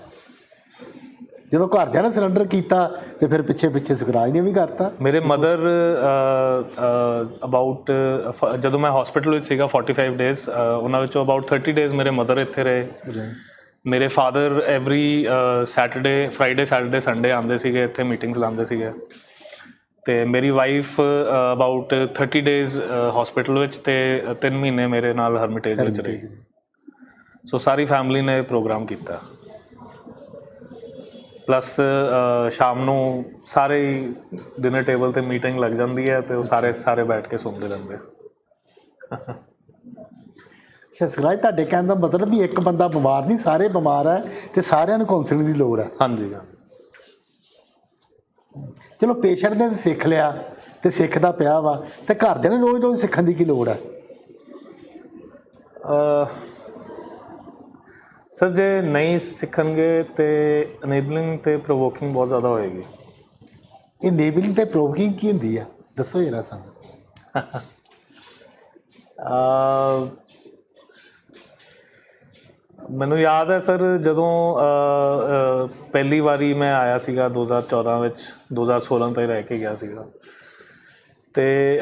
[SPEAKER 1] ਜਦੋਂ ਘਰਦਿਆਂ ਨੇ ਸਰੈਂਡਰ ਕੀਤਾ ਅਤੇ ਫਿਰ ਪਿੱਛੇ ਸੁਖਰਾਜ ਨੇ ਵੀ ਕਰਤਾ।
[SPEAKER 2] ਮੇਰੇ ਮਦਰ ਅਬਾਊਟ ਜਦੋਂ ਮੈਂ ਹਸਪੀਟਲ ਵਿੱਚ ਸੀਗਾ 45 ਡੇਜ਼, ਉਹਨਾਂ ਵਿੱਚੋਂ ਅਬਾਊਟ 30 ਡੇਜ਼ ਮੇਰੇ ਮਦਰ ਇੱਥੇ ਰਹੇ। ਮੇਰੇ father every Saturday, Friday, Saturday, Sunday ਆਉਂਦੇ ਸੀਗੇ ਇੱਥੇ, ਮੀਟਿੰਗਸ ਲਾਉਂਦੇ ਸੀਗੇ। ਅਤੇ ਮੇਰੀ ਵਾਈਫ ਅਬਾਊਟ 30 ਡੇਜ਼ ਹਸਪੀਟਲ ਵਿੱਚ, ਅਤੇ 3 ਮਹੀਨੇ ਮੇਰੇ ਨਾਲ ਹਰਮਿਟੇਜ ਵਿੱਚ ਰਹੀ। ਸੋ ਸਾਰੀ ਫੈਮਿਲੀ ਨੇ ਪ੍ਰੋਗਰਾਮ ਕੀਤਾ। ਪਲੱਸ ਸ਼ਾਮ ਨੂੰ ਸਾਰੇ ਡਿਨਰ ਟੇਬਲ 'ਤੇ ਮੀਟਿੰਗ ਲੱਗ ਜਾਂਦੀ ਹੈ, ਅਤੇ ਉਹ ਸਾਰੇ ਬੈਠ ਕੇ ਸੁਣਦੇ ਰਹਿੰਦੇ।
[SPEAKER 1] ਅੱਛਾ ਸੁਖਰਾਜ, ਤੁਹਾਡੇ ਕਹਿਣ ਦਾ ਮਤਲਬ ਵੀ ਇੱਕ ਬੰਦਾ ਬਿਮਾਰ ਨਹੀਂ, ਸਾਰੇ ਬਿਮਾਰ ਹੈ ਅਤੇ ਸਾਰਿਆਂ ਨੂੰ ਕਾਉਂਸਲਿੰਗ ਦੀ ਲੋੜ ਹੈ।
[SPEAKER 2] ਹਾਂਜੀ,
[SPEAKER 1] ਚਲੋ ਪੇਸ਼ੈਂਟ ਨੇ ਸਿੱਖ ਲਿਆ ਅਤੇ ਸਿੱਖਦਾ ਪਿਆ ਵਾ, ਅਤੇ ਘਰਦਿਆਂ ਨੂੰ ਰੋਜ਼ ਸਿੱਖਣ ਦੀ ਕੀ ਲੋੜ ਹੈ?
[SPEAKER 2] ਸਰ ਜੇ ਨਹੀਂ ਸਿੱਖਣਗੇ ਤਾਂ ਅਨੇਬਲਿੰਗ ਅਤੇ ਪ੍ਰੋਵੋਕਿੰਗ ਬਹੁਤ ਜ਼ਿਆਦਾ ਹੋਏਗੀ।
[SPEAKER 1] ਇਹ ਨੇਬਲਿੰਗ ਅਤੇ ਪ੍ਰੋਵੋਕਿੰਗ ਕੀ ਹੁੰਦੀ ਆ, ਦੱਸੋ ਜਰਾ ਸਾਨੂੰ।
[SPEAKER 2] ਮੈਨੂੰ ਯਾਦ ਹੈ ਸਰ, ਜਦੋਂ ਪਹਿਲੀ ਵਾਰੀ ਮੈਂ ਆਇਆ ਸੀਗਾ 2014 ਵਿੱਚ, 2016 ਤਾਈਂ ਰਹਿ ਕੇ ਗਿਆ ਸੀਗਾ, ਅਤੇ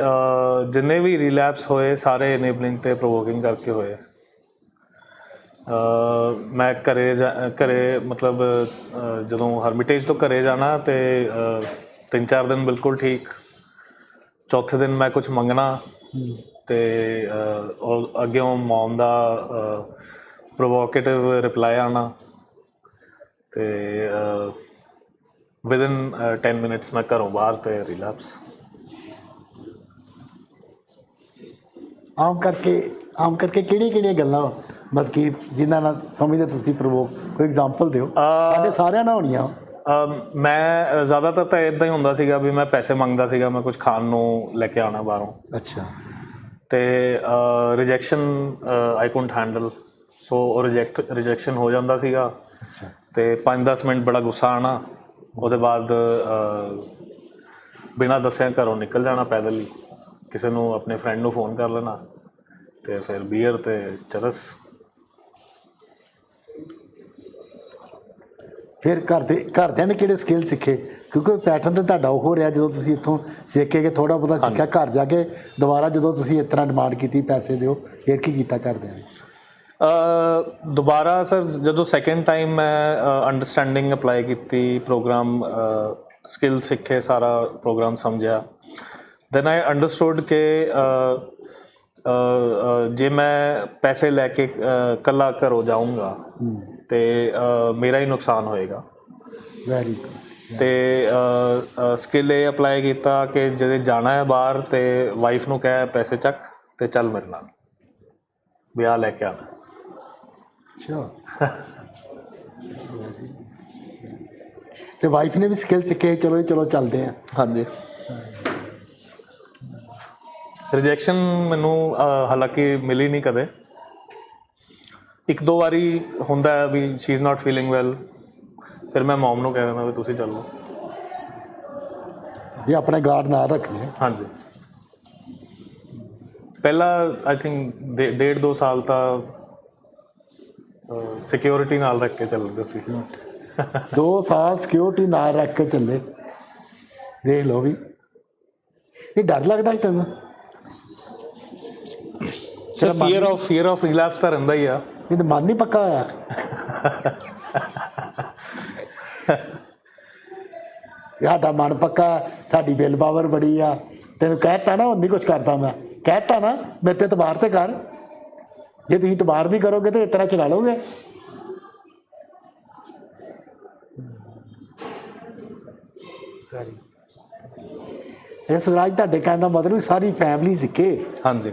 [SPEAKER 2] ਜਿੰਨੇ ਵੀ ਰਿਲੈਪਸ ਹੋਏ ਸਾਰੇ ਇਨੇਬਲਿੰਗ ਅਤੇ ਪ੍ਰੋਵੋਕਿੰਗ ਕਰਕੇ ਹੋਏ। ਮੈਂ ਘਰੇ ਮਤਲਬ ਜਦੋਂ ਹਰਮਿਟੇਜ ਤੋਂ ਘਰੇ ਜਾਣਾ, ਅਤੇ 3-4 ਦਿਨ ਬਿਲਕੁਲ ਠੀਕ, ਚੌਥੇ ਦਿਨ ਮੈਂ ਕੁਛ ਮੰਗਣਾ, ਅਤੇ ਅੱਗਿਓਂ ਮੌਮ ਦਾ ਪ੍ਰੋਵੋਕੇਟਿਵ ਰਿਪਲਾਈ ਆਉਣਾ, ਅਤੇ ਵਿਦਿਨ 10 ਮਿੰਟਸ ਮੈਂ ਘਰੋਂ ਬਾਹਰ, ਅਤੇ ਰਿਲੈਪਸ।
[SPEAKER 1] ਆਮ ਕਰਕੇ ਕਿਹੜੀਆਂ ਗੱਲਾਂ ਮਤਲਬ ਕਿ ਜਿਨ੍ਹਾਂ ਨਾਲ ਸਮਝਦੇ ਤੁਸੀਂ ਪ੍ਰਵੋਕ, ਕੋਈ ਐਗਜ਼ਾਮਪਲ ਦਿਓ। ਸਾਡੇ ਸਾਰਿਆਂ ਨਾਲ ਹੋਣੀਆਂ।
[SPEAKER 2] ਮੈਂ ਜ਼ਿਆਦਾਤਰ ਤਾਂ ਇੱਦਾਂ ਹੀ ਹੁੰਦਾ ਸੀਗਾ ਵੀ ਮੈਂ ਪੈਸੇ ਮੰਗਦਾ ਸੀਗਾ, ਮੈਂ ਕੁਝ ਖਾਣ ਨੂੰ ਲੈ ਕੇ ਆਉਣਾ ਬਾਹਰੋਂ।
[SPEAKER 1] ਅੱਛਾ।
[SPEAKER 2] ਤੇ ਰਿਜੈਕਸ਼ਨ ਆਈ ਕੁਡਨਟ ਹੈਂਡਲ, ਸੋ ਉਹ ਰਿਜੈਕਸ਼ਨ ਹੋ ਜਾਂਦਾ ਸੀਗਾ।
[SPEAKER 1] ਅੱਛਾ।
[SPEAKER 2] ਤੇ 5-10 ਮਿੰਟ ਬੜਾ ਗੁੱਸਾ ਆਉਣਾ, ਉਹਦੇ ਬਾਅਦ ਬਿਨਾਂ ਦੱਸਿਆ ਘਰੋਂ ਨਿਕਲ ਜਾਣਾ ਪੈਦਲ ਹੀ, ਕਿਸੇ ਨੂੰ ਆਪਣੇ ਫਰੈਂਡ ਨੂੰ ਫੋਨ ਕਰ ਲੈਣਾ ਤੇ ਫਿਰ ਬੀਅਰ ਤੇ ਚਰਸ।
[SPEAKER 1] ਫਿਰ ਘਰਦਿਆਂ ਨੇ ਕਿਹੜੇ ਸਕਿੱਲ ਸਿੱਖੇ? ਕਿਉਂਕਿ ਪੈਟਰਨ ਤਾਂ ਤੁਹਾਡਾ ਉਹ ਰਿਹਾ ਜਦੋਂ ਤੁਸੀਂ ਇੱਥੋਂ ਸਿੱਖ ਕੇ ਥੋੜ੍ਹਾ ਬਹੁਤਾ ਸਿੱਖਿਆ, ਘਰ ਜਾ ਕੇ ਦੁਬਾਰਾ ਜਦੋਂ ਤੁਸੀਂ ਇਸ ਤਰ੍ਹਾਂ ਡਿਮਾਂਡ ਕੀਤੀ ਪੈਸੇ ਦਿਓ, ਫਿਰ ਕੀ ਕੀਤਾ ਘਰਦਿਆਂ ਨੇ?
[SPEAKER 2] ਦੁਬਾਰਾ ਸਰ ਜਦੋਂ ਸੈਕਿੰਡ ਟਾਈਮ ਮੈਂ ਅੰਡਰਸਟੈਂਡਿੰਗ ਅਪਲਾਈ ਕੀਤੀ, ਪ੍ਰੋਗਰਾਮ ਸਕਿੱਲ ਸਿੱਖੇ, ਸਾਰਾ ਪ੍ਰੋਗਰਾਮ ਸਮਝਿਆ, ਦੈਨ ਆਈ ਅੰਡਰਸਟੂਡ ਕਿ ਜੇ ਮੈਂ ਪੈਸੇ ਲੈ ਕੇ ਇਕੱਲਾ ਘਰੋਂ ਜਾਊਂਗਾ ਤੇ ਮੇਰਾ ਹੀ ਨੁਕਸਾਨ ਹੋਏਗਾ।
[SPEAKER 1] Very good.
[SPEAKER 2] ਤੇ ਸਕਿੱਲ ਇਹ ਅਪਲਾਈ ਕੀਤਾ ਕਿ ਜਦੋਂ ਜਾਣਾ ਹੈ ਬਾਹਰ ਤੇ ਵਾਈਫ ਨੂੰ ਕਹਿ ਪੈਸੇ ਚੱਕ ਤੇ ਚੱਲ ਮੇਰੇ ਨਾਲ ਵਿਆਹ ਲੈ ਕੇ ਆਉਣਾ।
[SPEAKER 1] ਅੱਛਾ। ਤੇ ਵਾਈਫ ਨੇ ਵੀ ਸਕਿੱਲ ਸਿੱਖੇ, ਚਲੋ ਚਲੋ ਚੱਲਦੇ ਆ।
[SPEAKER 2] ਹਾਂਜੀ। ਰਿਜੈਕਸ਼ਨ ਮੈਨੂੰ ਹਾਲਾਂਕਿ ਮਿਲੀ ਨਹੀਂ ਕਦੇ, 1-2 ਵਾਰੀ ਹੁੰਦਾ ਹੈ ਵੀ she is not feeling well, ਫਿਰ ਮੈਂ ਮੋਮ ਨੂੰ ਕਹਿ ਦਿੰਦਾ ਵੀ ਤੁਸੀਂ ਚੱਲੋ।
[SPEAKER 1] ਵੀ ਆਪਣੇ ਗਾਰਡ ਨਾਲ ਰੱਖਣੇ।
[SPEAKER 2] ਹਾਂਜੀ। ਪਹਿਲਾਂ ਆਈ ਥਿੰਕ 1.5-2 ਸਾਲ ਤਾਂ ਸਿਕਿਉਰਿਟੀ ਨਾਲ ਰੱਖ ਕੇ ਚੱਲਦੇ ਸੀ।
[SPEAKER 1] 2 ਸਾਲ ਸਿਕਿਉਰਿਟੀ ਨਾਲ ਰੱਖ ਕੇ ਚੱਲੇ, ਦੇਖ ਲਓ ਵੀ। ਇਹ ਡਰ ਲੱਗਦਾ ਤੈਨੂੰ?
[SPEAKER 2] ਸਰ ਫੀਅਰ ਆਫ ਰਿਲੈਪਸ ਤਾਂ ਰਹਿੰਦਾ ਹੀ ਆ।
[SPEAKER 1] ਇਹ ਤਾਂ ਮਨ ਨਹੀਂ ਪੱਕਾ ਹੋਇਆ। ਸਾਡਾ ਮਨ ਪੱਕਾ, ਸਾਡੀ ਬਿੱਲ ਪਾਵਰ ਬੜੀ ਆ, ਤੈਨੂੰ ਕਹਿਤਾ ਨਾ ਹੁਣ ਨਹੀਂ ਕੁਛ ਕਰਦਾ, ਮੈਂ ਕਹਿਤਾ ਨਾ ਮੇਰੇ ਤੇ ਤਬਾਰ ਤੇ ਕਰ, ਜੇ ਤੁਸੀਂ ਤਬਾਰ ਨਹੀਂ ਕਰੋਗੇ ਤਾਂ ਇਸ ਤਰ੍ਹਾਂ ਚਲਾ ਲਓਗੇ। ਇਹ ਸੁਰਾਜ ਤੁਹਾਡੇ ਕਹਿਣ ਦਾ ਮਤਲਬ ਸਾਰੀ ਫੈਮਿਲੀ ਸਿੱਖੇ।
[SPEAKER 2] ਹਾਂਜੀ।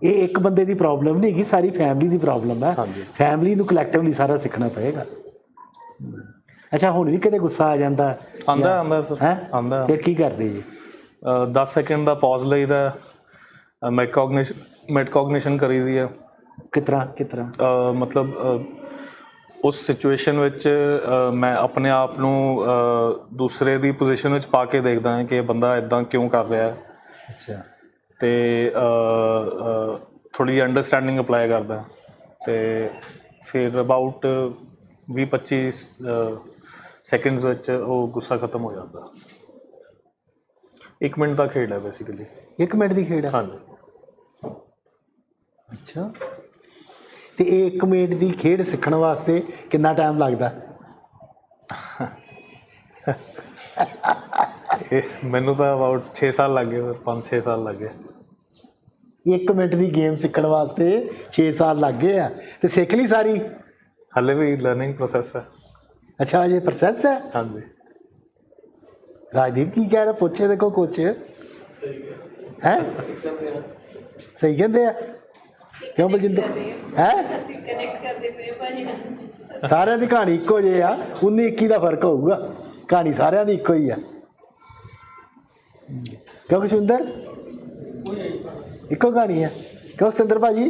[SPEAKER 1] ਇਹ ਇੱਕ ਬੰਦੇ ਦੀ ਪ੍ਰੋਬਲਮ ਨਹੀਂ ਹੈਗੀ, ਸਾਰੀ ਫੈਮਿਲੀ ਦੀ ਪ੍ਰੋਬਲਮ ਹੈ। ਫੈਮਿਲੀ ਨੂੰ ਕਲੈਕਟਿਵਲੀ ਸਾਰਾ ਸਿੱਖਣਾ ਪਏਗਾ। ਅੱਛਾ, ਹੁਣ ਵੀ ਕਿਤੇ ਗੁੱਸਾ ਆ ਜਾਂਦਾ?
[SPEAKER 2] ਆਉਂਦਾ ਸਰ, ਆਉਂਦਾ।
[SPEAKER 1] ਫਿਰ ਕੀ ਕਰਦੇ ਜੀ?
[SPEAKER 2] 10 ਸੈਕਿੰਡ ਦਾ ਪੌਜ਼ ਲਈਦਾ, ਮੈਟਕੋਗਨੀਸ਼ਨ ਕਰੀਦੀ ਆ।
[SPEAKER 1] ਕਿਸ ਤਰ੍ਹਾਂ?
[SPEAKER 2] ਮਤਲਬ ਉਸ ਸਿਚੁਏਸ਼ਨ ਵਿੱਚ ਮੈਂ ਆਪਣੇ ਆਪ ਨੂੰ ਦੂਸਰੇ ਦੀ ਪੋਜੀਸ਼ਨ ਵਿੱਚ ਪਾ ਕੇ ਦੇਖਦਾ ਹਾਂ ਕਿ ਇਹ ਬੰਦਾ ਇੱਦਾਂ ਕਿਉਂ ਕਰ ਰਿਹਾ ਹੈ।
[SPEAKER 1] ਅੱਛਾ।
[SPEAKER 2] ਤੇ ਥੋੜ੍ਹੀ ਜਿਹੀ ਅੰਡਰਸਟੈਂਡਿੰਗ ਅਪਲਾਈ ਕਰਦਾ ਅਤੇ ਫਿਰ ਅਬਾਊਟ 20-25 ਸੈਕਿੰਡਸ ਵਿੱਚ ਉਹ ਗੁੱਸਾ ਖਤਮ ਹੋ ਜਾਂਦਾ। 1 ਮਿੰਟ ਦਾ ਖੇਡ ਹੈ ਬੇਸਿਕਲੀ।
[SPEAKER 1] 1 ਮਿੰਟ ਦੀ ਖੇਡ ਹੈ?
[SPEAKER 2] ਹਾਂਜੀ।
[SPEAKER 1] ਅੱਛਾ। ਤੇ ਇਹ 1 ਮਿੰਟ ਦੀ ਖੇਡ ਸਿੱਖਣ ਵਾਸਤੇ ਕਿੰਨਾ ਟਾਈਮ ਲੱਗਦਾ?
[SPEAKER 2] ਮੈਨੂੰ ਤਾਂ ਅਬਾਊਟ 6 ਸਾਲ ਲੱਗ ਗਏ, 5-6 ਸਾਲ ਲੱਗ ਗਏ।
[SPEAKER 1] 1 ਮਿੰਟ ਦੀ ਗੇਮ ਸਿੱਖਣ ਵਾਸਤੇ 6 ਸਾਲ ਲੱਗ ਗਏ ਆ, ਤੇ ਸਿੱਖ ਲਈ ਸਾਰੀ?
[SPEAKER 2] ਹਾਲੇ ਵੀ ਲਰਨਿੰਗ ਪ੍ਰੋਸੈਸ ਹੈ।
[SPEAKER 1] ਅੱਛਾ, ਅਜੇ ਪ੍ਰੋਸੈਸ ਹੈ?
[SPEAKER 2] ਹਾਂਜੀ।
[SPEAKER 1] ਰਾਜਦੀਪ ਕੀ ਕਹਿ ਰਿਹਾ? ਪੁੱਛੇ ਦੇਖੋ ਕੁਛ ਹੈ। ਸਹੀ ਕਹਿੰਦੇ ਆ? ਕਿਉਂ ਬਲਜਿੰਦਰ? ਸਾਰਿਆਂ ਦੀ ਕਹਾਣੀ ਇੱਕੋ ਜਿਹੀ ਆ, 19-21 ਦਾ ਫਰਕ ਹੋਊਗਾ, ਕਹਾਣੀ ਸਾਰਿਆਂ ਦੀ ਇੱਕੋ ਹੀ ਆ। ਕਿਉਂ ਖੁਸ਼ਵਿੰਦਰ? ਇੱਕੋ ਕਹਾਣੀ ਆ। ਕਿਉਂ ਸਤਿੰਦਰ ਭਾਜੀ?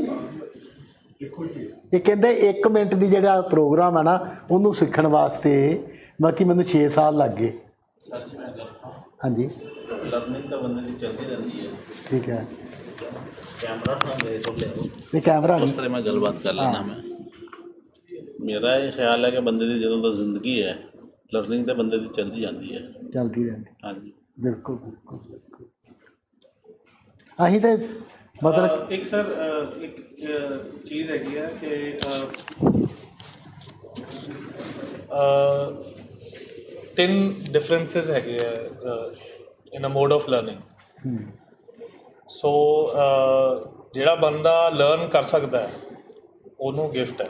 [SPEAKER 1] ਇਹ ਕਹਿੰਦੇ 1 ਮਿੰਟ ਦੀ ਜਿਹੜਾ ਪ੍ਰੋਗਰਾਮ ਹੈ ਨਾ, ਉਹਨੂੰ ਸਿੱਖਣ ਵਾਸਤੇ ਬਾਕੀ ਮੈਨੂੰ 6 ਸਾਲ ਲੱਗ ਗਏ। ਹਾਂਜੀ।
[SPEAKER 3] ਲਰਨਿੰਗ ਤਾਂ ਬੰਦੇ ਦੀ ਚੱਲਦੀ ਰਹਿੰਦੀ ਹੈ।
[SPEAKER 1] ਠੀਕ ਹੈ।
[SPEAKER 3] ਕੈਮਰਾ ਨਾ ਮੇਰੇ ਕੋਲ ਲਿਆਓ।
[SPEAKER 1] ਨਹੀਂ, ਕੈਮਰਾ
[SPEAKER 3] ਉਸ ਤਰ੍ਹਾਂ ਮੈਂ ਗੱਲਬਾਤ ਕਰ ਲੈਣਾ। ਮੇਰਾ ਇਹ ਖਿਆਲ ਹੈ ਕਿ ਬੰਦੇ ਦੀ ਜਦੋਂ ਤੋਂ ਜ਼ਿੰਦਗੀ ਹੈ, ਲਰਨਿੰਗ ਤਾਂ ਬੰਦੇ ਦੀ ਚੱਲਦੀ ਜਾਂਦੀ ਹੈ।
[SPEAKER 1] ਚੱਲਦੀ ਰਹਿੰਦੀ।
[SPEAKER 3] ਹਾਂਜੀ,
[SPEAKER 1] ਬਿਲਕੁਲ ਬਿਲਕੁਲ ਬਿਲਕੁਲ। ਅਸੀਂ ਤਾਂ ਮਤਲਬ
[SPEAKER 2] ਇੱਕ ਸਰ ਇੱਕ ਚੀਜ਼ ਹੈਗੀ ਹੈ ਕਿ 3 ਡਿਫਰੈਂਸਿਸ ਹੈਗੇ ਆ in a mode of learning. So ਜਿਹੜਾ ਬੰਦਾ ਲਰਨ ਕਰ ਸਕਦਾ ਹੈ ਉਹਨੂੰ ਗਿਫਟ ਹੈ।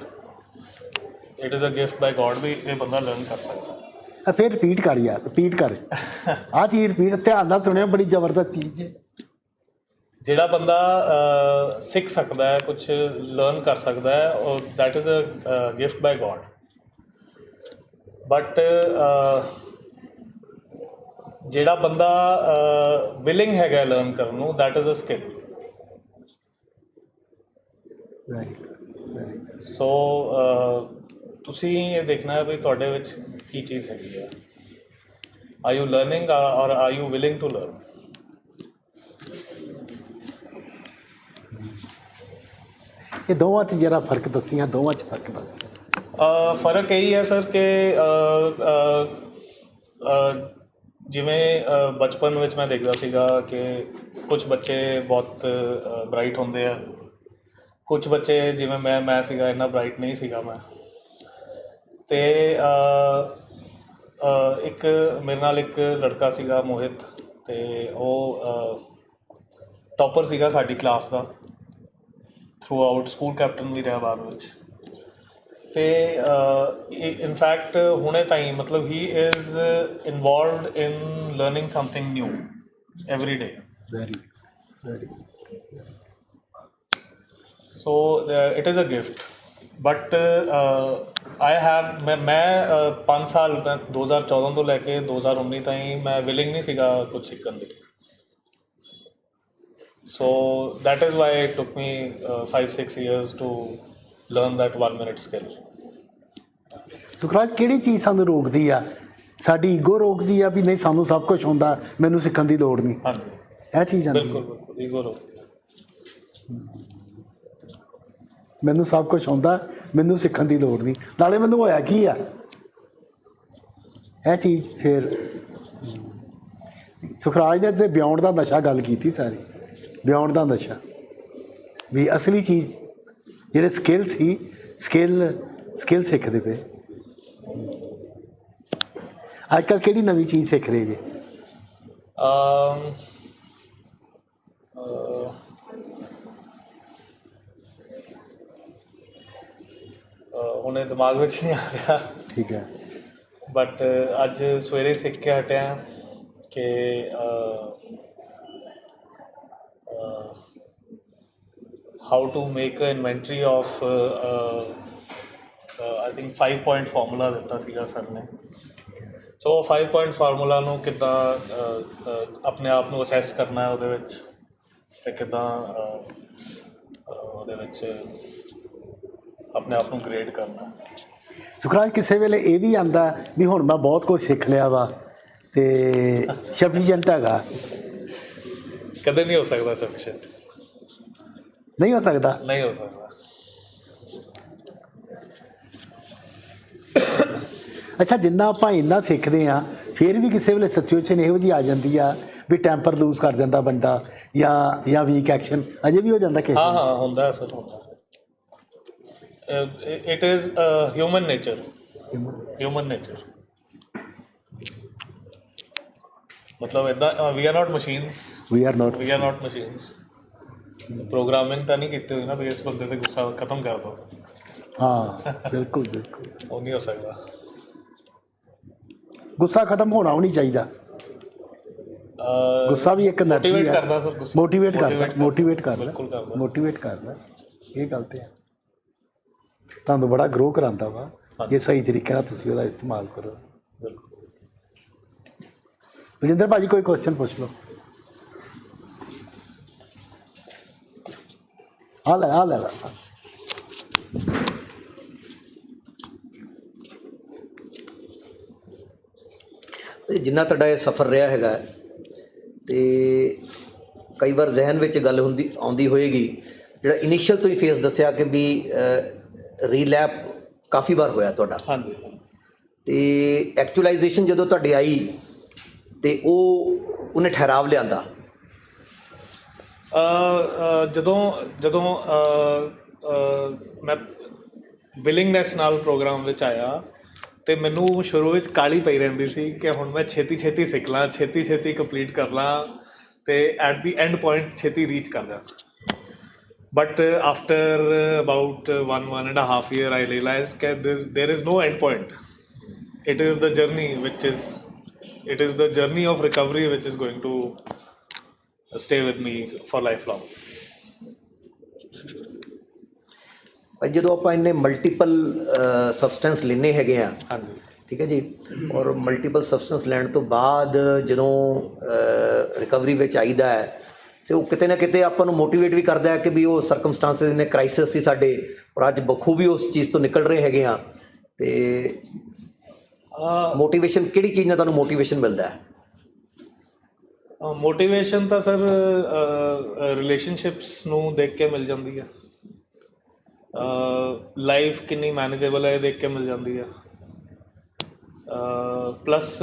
[SPEAKER 2] It is a gift by God ਵੀ ਇਹ ਬੰਦਾ ਲਰਨ ਕਰ ਸਕਦਾ।
[SPEAKER 1] ਫਿਰ ਰਿਪੀਟ ਕਰ ਯਾਰ, ਰਿਪੀਟ ਕਰ। ਆਹ ਚੀਜ਼ ਰਿਪੀਟ ਧਿਆਨ ਨਾਲ ਸੁਣਿਓ, ਬੜੀ ਜ਼ਬਰਦਸਤ ਚੀਜ਼ ਹੈ। ਜਿਹੜਾ
[SPEAKER 2] ਬੰਦਾ ਸਿੱਖ ਸਕਦਾ ਹੈ, ਕੁਛ ਲਰਨ ਕਰ ਸਕਦਾ ਹੈ, ਉਹ that is a gift by God. But ਜਿਹੜਾ ਬੰਦਾ ਵਿਲਿੰਗ ਹੈਗਾ ਲਰਨ ਕਰਨ ਨੂੰ, that is a skill.
[SPEAKER 1] Very good very good.
[SPEAKER 2] So ਤੁਸੀਂ ਇਹ ਦੇਖਣਾ ਹੈ ਵੀ ਤੁਹਾਡੇ ਵਿੱਚ ਕੀ ਚੀਜ਼ ਹੈਗੀ ਹੈ। Are you learning or are you willing to learn.
[SPEAKER 1] ਇਹ ਦੋਵਾਂ 'ਚ ਜਿਹੜਾ ਫਰਕ ਦੱਸੀਆਂ, ਦੋਵਾਂ 'ਚ ਫਰਕ ਦੱਸ।
[SPEAKER 2] ਫ਼ਰਕ ਇਹੀ ਹੈ ਸਰ ਕਿ ਜਿਵੇਂ ਬਚਪਨ ਵਿੱਚ ਮੈਂ ਦੇਖਦਾ ਸੀਗਾ ਕਿ ਕੁਝ ਬੱਚੇ ਬਹੁਤ ਬਰਾਈਟ ਹੁੰਦੇ ਆ, ਕੁਝ ਬੱਚੇ ਜਿਵੇਂ ਮੈਂ ਸੀਗਾ ਇੰਨਾ ਬਰਾਈਟ ਨਹੀਂ ਸੀਗਾ ਮੈਂ। ਅਤੇ ਇੱਕ ਮੇਰੇ ਨਾਲ ਇੱਕ ਲੜਕਾ ਸੀਗਾ ਮੋਹਿਤ, ਅਤੇ ਉਹ ਟੌਪਰ ਸੀਗਾ ਸਾਡੀ ਕਲਾਸ ਦਾ, ਥਰੂ ਆਊਟ ਸਕੂਲ ਕੈਪਟਨ ਵੀ ਰਿਹਾ ਬਾਅਦ ਵਿੱਚ। ਅਤੇ ਇਨਫੈਕਟ ਹੁਣੇ ਤਾਈਂ ਮਤਲਬ he is involved in learning something new every day.
[SPEAKER 1] Very very.
[SPEAKER 2] So it is a gift but I have ਮੈਂ 5 ਸਾਲ 2014 ਤੋਂ ਲੈ ਕੇ 2019 ਤਾਈਂ ਮੈਂ ਵਿਲਿੰਗ ਨਹੀਂ ਸੀਗਾ ਕੁਝ ਸਿੱਖਣ ਲਈ। So that is why it took me 5-6 years to learn that 1 minute skill.
[SPEAKER 1] Sukhraj, ਕਿਹੜੀ ਚੀਜ਼ ਸਾਨੂੰ ਰੋਕਦੀ ਆ? ਸਾਡੀ ਈਗੋ ਰੋਕਦੀ ਆ ਵੀ ਨਹੀਂ ਸਾਨੂੰ ਸਭ ਕੁਝ ਹੁੰਦਾ, ਮੈਨੂੰ ਸਿੱਖਣ ਦੀ ਲੋੜ ਨਹੀਂ।
[SPEAKER 2] ਹਾਂਜੀ,
[SPEAKER 1] ਇਹ ਚੀਜ਼ ਆਉਂਦੀ
[SPEAKER 2] ਬਿਲਕੁਲ ਬਿਲਕੁਲ ਈਗੋ ਰੋਕਦੀ ਹੈ।
[SPEAKER 1] ਮੈਨੂੰ ਸਭ ਕੁਝ ਆਉਂਦਾ, ਮੈਨੂੰ ਸਿੱਖਣ ਦੀ ਲੋੜ ਨਹੀਂ। ਨਾਲੇ ਮੈਨੂੰ ਹੋਇਆ ਕੀ ਆ ਇਹ ਚੀਜ਼। ਫਿਰ ਸੁਖਰਾਜ ਨੇ ਤੇ ਬਿਯੋਂਡ ਦਾ ਨਸ਼ਾ ਗੱਲ ਕੀਤੀ ਸਾਰੀ, ਬਿਯੋਂਡ ਦਾ ਨਸ਼ਾ ਵੀ ਅਸਲੀ ਚੀਜ਼ ਜਿਹੜੇ ਸਕਿੱਲ ਸੀ, ਸਕਿੱਲ ਸਿੱਖਦੇ ਪਏ। ਅੱਜ ਕੱਲ੍ਹ ਕਿਹੜੀ ਨਵੀਂ ਚੀਜ਼ ਸਿੱਖ ਰਹੇ ਜੇ?
[SPEAKER 2] ਹੁਣੇ ਦਿਮਾਗ ਵਿੱਚ ਨਹੀਂ ਆ ਰਿਹਾ।
[SPEAKER 1] ਠੀਕ ਹੈ।
[SPEAKER 2] ਬਟ ਅੱਜ ਸਵੇਰੇ ਸਿੱਖ ਕੇ ਹਟਿਆ ਕਿ how to make a inventory of I think 5 point formula ਦਿੱਤਾ ਸੀਗਾ ਸਰ ਨੇ। ਸੋ 5 point ਫਾਰਮੂਲਾ ਨੂੰ ਕਿੱਦਾਂ ਆਪਣੇ ਆਪ ਨੂੰ ਅਸੈਸ ਕਰਨਾ ਉਹਦੇ ਵਿੱਚ, ਅਤੇ ਕਿੱਦਾਂ ਉਹਦੇ ਵਿੱਚ ਆਪਣੇ ਆਪ ਨੂੰ ਗ੍ਰੇਡ ਕਰਨਾ।
[SPEAKER 1] ਸੁਖਰਾਜ, ਕਿਸੇ ਵੇਲੇ ਇਹ ਵੀ ਆਉਂਦਾ ਵੀ ਹੁਣ ਮੈਂ ਬਹੁਤ ਕੁਝ ਸਿੱਖ ਲਿਆ ਵਾ ਅਤੇ ਸਫੀਸ਼ੀਐਂਟ ਹੈਗਾ?
[SPEAKER 2] ਕਦੇ ਨਹੀਂ ਹੋ ਸਕਦਾ ਸਫੀਸ਼ੀਐਂਟ,
[SPEAKER 1] ਨਹੀਂ ਹੋ ਸਕਦਾ।
[SPEAKER 2] ਨਹੀਂ ਹੋ ਸਕਦਾ।
[SPEAKER 1] ਅੱਛਾ, ਜਿੰਨਾ ਆਪਾਂ ਇੰਨਾ ਸਿੱਖਦੇ ਹਾਂ ਫਿਰ ਵੀ ਕਿਸੇ ਵੇਲੇ ਸਿਚੁਏਸ਼ਨ ਇਹੋ ਜਿਹੀ ਆ ਜਾਂਦੀ ਆ ਵੀ ਟੈਂਪਰ ਲੂਜ਼ ਕਰ ਜਾਂਦਾ ਬੰਦਾ, ਜਾਂ ਵੀਕ ਐਕਸ਼ਨ ਅਜੇ ਵੀ ਹੋ ਜਾਂਦਾ ਕਿਸੇ
[SPEAKER 2] ਹਾਂ ਹਾਂ ਹੁੰਦਾ ਸਰ, ਹੁੰਦਾ। It is human nature, human nature. ਮਤਲਬ ਇੱਦਾਂ ਵੀ are not machines,
[SPEAKER 1] we are not
[SPEAKER 2] machines. Programming ਤਾਂ ਨਹੀਂ ਕੀਤੀ ਹੋਈ ਨਾ ਵੀ ਇਸ ਬੰਦੇ 'ਤੇ ਗੁੱਸਾ ਖਤਮ ਕਰ ਦਿਓ।
[SPEAKER 1] ਹਾਂ, ਬਿਲਕੁਲ ਬਿਲਕੁਲ।
[SPEAKER 2] ਉਹ ਨਹੀਂ ਹੋ ਸਕਦਾ।
[SPEAKER 1] ਗੁੱਸਾ ਖਤਮ ਹੋਣਾ ਵੀ ਨਹੀਂ ਚਾਹੀਦਾ। ਗੁੱਸਾ ਵੀ ਇੱਕ ਐਨਰਜੀ
[SPEAKER 2] ਮੋਟੀਵੇਟ
[SPEAKER 1] ਹੈ।
[SPEAKER 2] ਕਰਦਾ ਸਰ, ਗੁੱਸਾ
[SPEAKER 1] ਮੋਟੀਵੇਟ ਕਰਦਾ,
[SPEAKER 2] ਬਿਲਕੁਲ ਕਰਦਾ,
[SPEAKER 1] ਮੋਟੀਵੇਟ ਕਰਦਾ। ਇਹ ਗੱਲ ਤੇ ਹੈ, ਤੁਹਾਨੂੰ ਬੜਾ ਗਰੋ ਕਰਾਉਂਦਾ ਵਾ ਜੇ ਸਹੀ ਤਰੀਕੇ ਨਾਲ ਤੁਸੀਂ ਉਹਦਾ ਇਸਤੇਮਾਲ ਕਰੋ।
[SPEAKER 2] ਬਿਲਕੁਲ।
[SPEAKER 1] ਬਲਜਿੰਦਰ ਭਾਜੀ, ਕੋਈ ਕੁਐਸਚਨ ਪੁੱਛ ਲਓ। ਆ ਲੈ
[SPEAKER 4] ਜਿੰਨਾ ਤੁਹਾਡਾ ਇਹ ਸਫ਼ਰ ਰਿਹਾ ਹੈਗਾ, ਅਤੇ ਕਈ ਵਾਰ ਜ਼ਿਹਨ ਵਿੱਚ ਗੱਲ ਆਉਂਦੀ ਹੋਏਗੀ, ਜਿਹੜਾ ਇਨੀਸ਼ੀਅਲ ਤੋਂ ਹੀ ਫੇਸ ਦੱਸਿਆ ਕਿ ਵੀ ਰੀਲੈਪ ਕਾਫੀ ਵਾਰ ਹੋਇਆ ਤੁਹਾਡਾ।
[SPEAKER 2] ਹਾਂਜੀ।
[SPEAKER 4] ਅਤੇ ਐਕਚੁਅਲਾਈਜੇਸ਼ਨ ਜਦੋਂ ਤੁਹਾਡੇ ਆਈ ਅਤੇ ਉਹਨੇ ਠਹਿਰਾਵ ਲਿਆਂਦਾ?
[SPEAKER 2] ਜਦੋਂ ਮੈਂ ਵਿਲਿੰਗਨੈਸ ਨਾਲ ਪ੍ਰੋਗਰਾਮ ਵਿੱਚ ਆਇਆ ਅਤੇ ਮੈਨੂੰ ਸ਼ੁਰੂ ਵਿੱਚ ਕਾਹਲੀ ਪਈ ਰਹਿੰਦੀ ਸੀ ਕਿ ਹੁਣ ਮੈਂ ਛੇਤੀ ਸਿੱਖ ਲਾਂ, ਛੇਤੀ ਕੰਪਲੀਟ ਕਰ ਲਾਂ ਅਤੇ ਐਟ ਦੀ ਐਂਡ ਪੁਆਇੰਟ ਛੇਤੀ ਰੀਚ ਕਰ ਜਾ। But after about 1.5 year I realized that there is no end point. It is the journey of recovery which is going to stay with me for lifelong.
[SPEAKER 4] ਭਾਈ, ਜਦੋਂ ਆਪਾਂ ਇੰਨੇ ਮਲਟੀਪਲ ਸਬਸਟੈਂਸ ਲੈਂਦੇ ਹੈਗੇ ਆ,
[SPEAKER 2] ਹਾਂਜੀ,
[SPEAKER 4] ਠੀਕ ਹੈ ਜੀ, ਔਰ ਮਲਟੀਪਲ ਸਬਸਟੈਂਸ ਲੈਣ ਤੋਂ ਬਾਅਦ ਜਦੋਂ ਰਿਕਵਰੀ ਵਿੱਚ ਆਈਦਾ ਹੈ ਸੋ ਉਹ ਕਿਤੇ ਨਾ ਕਿਤੇ ਆਪਾਂ ਨੂੰ ਮੋਟੀਵੇਟ ਵੀ ਕਰਦਾ ਹੈ ਕਿ ਵੀ ਉਹ ਸਰਕਮਸਟਾਂਸਿਸ ਨੇ, ਕ੍ਰਾਈਸਿਸ ਸੀ ਸਾਡੇ, ਔਰ ਅੱਜ ਬਖੂਬੀ ਉਸ ਚੀਜ਼ ਤੋਂ ਨਿਕਲ ਰਹੇ ਹੈਗੇ ਆ। ਤੇ ਮੋਟੀਵੇਸ਼ਨ ਕਿਹੜੀ ਚੀਜ਼ ਨਾਲ ਤੁਹਾਨੂੰ ਮੋਟੀਵੇਸ਼ਨ ਮਿਲਦਾ ਹੈ?
[SPEAKER 2] ਮੋਟੀਵੇਸ਼ਨ ਤਾਂ ਸਰ ਰਿਲੇਸ਼ਨਸ਼ਿਪਸ ਨੂੰ ਦੇਖ ਕੇ ਮਿਲ ਜਾਂਦੀ ਹੈ, ਲਾਈਫ ਕਿੰਨੀ ਮੈਨੇਜੇਬਲ ਹੈ ਇਹ ਦੇਖ ਕੇ ਮਿਲ ਜਾਂਦੀ ਹੈ। ਪਲੱਸ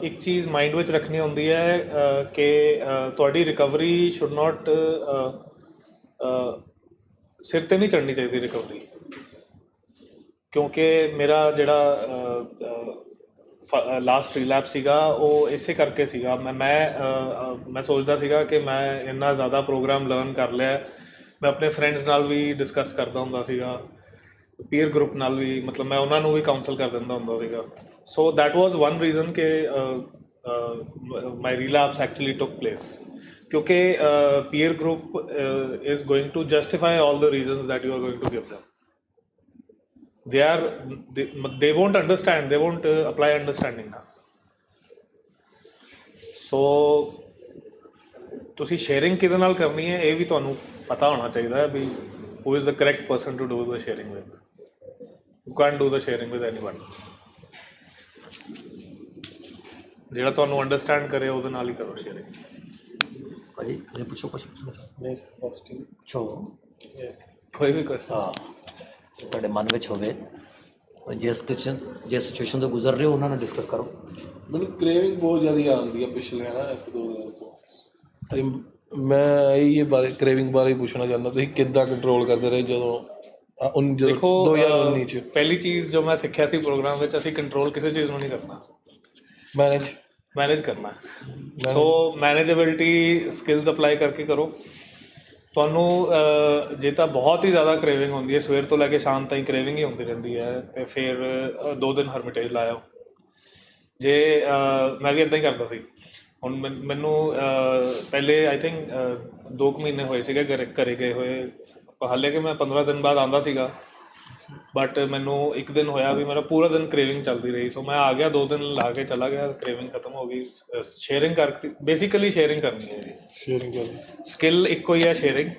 [SPEAKER 2] ਇੱਕ ਚੀਜ਼ ਮਾਈਂਡ ਵਿੱਚ ਰੱਖਣੀ ਹੁੰਦੀ ਹੈ ਕਿ ਤੁਹਾਡੀ ਰਿਕਵਰੀ ਸ਼ੁੱਡ ਨਾਟ ਸਿਰ 'ਤੇ ਨਹੀਂ ਚੜ੍ਹਨੀ ਚਾਹੀਦੀ ਰਿਕਵਰੀ, ਕਿਉਂਕਿ ਮੇਰਾ ਜਿਹੜਾ ਲਾਸਟ ਰਿਲੈਪ ਸੀਗਾ ਉਹ ਇਸੇ ਕਰਕੇ ਸੀਗਾ। ਮੈਂ ਸੋਚਦਾ ਸੀਗਾ ਕਿ ਮੈਂ ਇੰਨਾ ਜ਼ਿਆਦਾ ਪ੍ਰੋਗਰਾਮ ਲਰਨ ਕਰ ਲਿਆ, ਮੈਂ ਆਪਣੇ ਫਰੈਂਡਸ ਨਾਲ ਵੀ ਡਿਸਕਸ ਕਰਦਾ ਹੁੰਦਾ ਸੀਗਾ, ਪੀਅਰ ਗਰੁੱਪ ਨਾਲ ਵੀ, ਮਤਲਬ ਮੈਂ ਉਹਨਾਂ ਨੂੰ ਵੀ ਕਾਊਂਸਲ ਕਰ ਦਿੰਦਾ ਹੁੰਦਾ ਸੀਗਾ। So that was one reason ਕਿ my relapse actually took place, ਕਿਉਂਕਿ peer group is going to justify all the reasons that you are going to give them. They won't understand, they won't apply understanding now. So ਤੁਸੀਂ ਸ਼ੇਅਰਿੰਗ ਕਿਹਦੇ ਨਾਲ ਕਰਨੀ ਹੈ ਇਹ ਵੀ ਤੁਹਾਨੂੰ ਪਤਾ ਹੋਣਾ ਚਾਹੀਦਾ ਹੈ ਵੀ who is the correct person to do the sharing with. You can't do the sharing with anyone. ਜਿਹੜਾ ਤੁਹਾਨੂੰ ਅੰਡਰਸਟੈਂਡ ਕਰੇ ਉਹਦੇ ਨਾਲ ਹੀ ਕਰੋ ਸ਼ੇਅਰਿੰਗ।
[SPEAKER 4] ਭਾਜੀ ਇਹ ਪੁੱਛੋ ਕੁਛ ਪੁੱਛਣਾ ਪੁੱਛੋ,
[SPEAKER 2] ਕੋਈ ਵੀ ਕੁਐਸਚਨ
[SPEAKER 4] ਹਾਂ ਤੁਹਾਡੇ ਮਨ ਵਿੱਚ ਹੋਵੇ, ਜਿਸ ਸਿਚੁਏਸ਼ਨ ਤੋਂ ਗੁਜ਼ਰ ਰਹੇ ਹੋ ਉਹਨਾਂ ਨਾਲ ਡਿਸਕਸ ਕਰੋ।
[SPEAKER 5] ਮੈਨੂੰ ਕ੍ਰੇਵਿੰਗ ਬਹੁਤ ਜ਼ਿਆਦਾ ਆਉਂਦੀ ਆ ਪਿਛਲੇ ਨਾ 1-2 ਦਿਨ ਤੋਂ, ਤੇ ਮੈਂ ਇਹ ਬਾਰੇ ਕ੍ਰੇਵਿੰਗ ਬਾਰੇ ਪੁੱਛਣਾ ਚਾਹੁੰਦਾ, ਤੁਸੀਂ ਕਿੱਦਾਂ ਕੰਟਰੋਲ ਕਰਦੇ ਰਹੇ ਜਦੋਂ
[SPEAKER 2] ਦੇਖੋ
[SPEAKER 5] 2019 ਚ?
[SPEAKER 2] ਪਹਿਲੀ ਚੀਜ਼ ਜੋ ਮੈਂ ਸਿੱਖਿਆ ਸੀ ਪ੍ਰੋਗਰਾਮ ਵਿੱਚ, ਅਸੀਂ ਕੰਟਰੋਲ ਕਿਸੇ ਚੀਜ਼ ਨੂੰ ਨਹੀਂ ਕਰਨਾ, ਮੈਨੇਜ ਕਰਨਾ। ਸੋ ਮੈਨੇਜੇਬਿਲਟੀ ਸਕਿੱਲਸ ਅਪਲਾਈ ਕਰਕੇ ਕਰੋ। ਤੁਹਾਨੂੰ ਜੇ ਤਾਂ ਬਹੁਤ ਹੀ ਜ਼ਿਆਦਾ ਕ੍ਰੇਵਿੰਗ ਹੁੰਦੀ ਹੈ, ਸਵੇਰ ਤੋਂ ਲੈ ਕੇ ਸ਼ਾਮ ਤਾਈਂ ਕ੍ਰੇਵਿੰਗ ਹੀ ਹੁੰਦੀ ਰਹਿੰਦੀ ਹੈ, ਅਤੇ ਫਿਰ 2 ਦਿਨ ਹਰਮਿਟੇਜ ਲਾਇਓ। ਜੇ ਮੈਂ ਵੀ ਇੱਦਾਂ ਹੀ ਕਰਦਾ ਸੀ। ਹੁਣ ਮੈਨੂੰ ਪਹਿਲੇ ਆਈ ਥਿੰਕ 2 ਮਹੀਨੇ ਹੋਏ ਸੀਗੇ ਘਰੇ ਗਏ ਹੋਏ, ਹਾਲੇ ਕਿ ਮੈਂ 15 ਦਿਨ ਬਾਅਦ ਆਉਂਦਾ ਸੀਗਾ, ਬਟ ਮੈਨੂੰ 1 ਦਿਨ ਹੋਇਆ ਵੀ ਮੇਰਾ ਪੂਰਾ ਦਿਨ ਕ੍ਰੇਵਿੰਗ ਚੱਲਦੀ ਰਹੀ। ਸੋ ਮੈਂ ਆ ਗਿਆ, 2 ਦਿਨ ਲਾ ਕੇ ਚਲਾ ਗਿਆ, ਕ੍ਰੇਵਿੰਗ ਖਤਮ ਹੋ ਗਈ। ਸ਼ੇਅਰਿੰਗ ਕਰਕੇ ਬੇਸਿਕਲੀ ਸ਼ੇਅਰਿੰਗ ਕਰਨੀ ਹੈ ਜੀ,
[SPEAKER 5] ਸ਼ੇਅਰਿੰਗ ਕਰਨੀ
[SPEAKER 2] ਸਕਿੱਲ ਇੱਕੋ ਹੀ ਹੈ ਸ਼ੇਅਰਿੰਗ।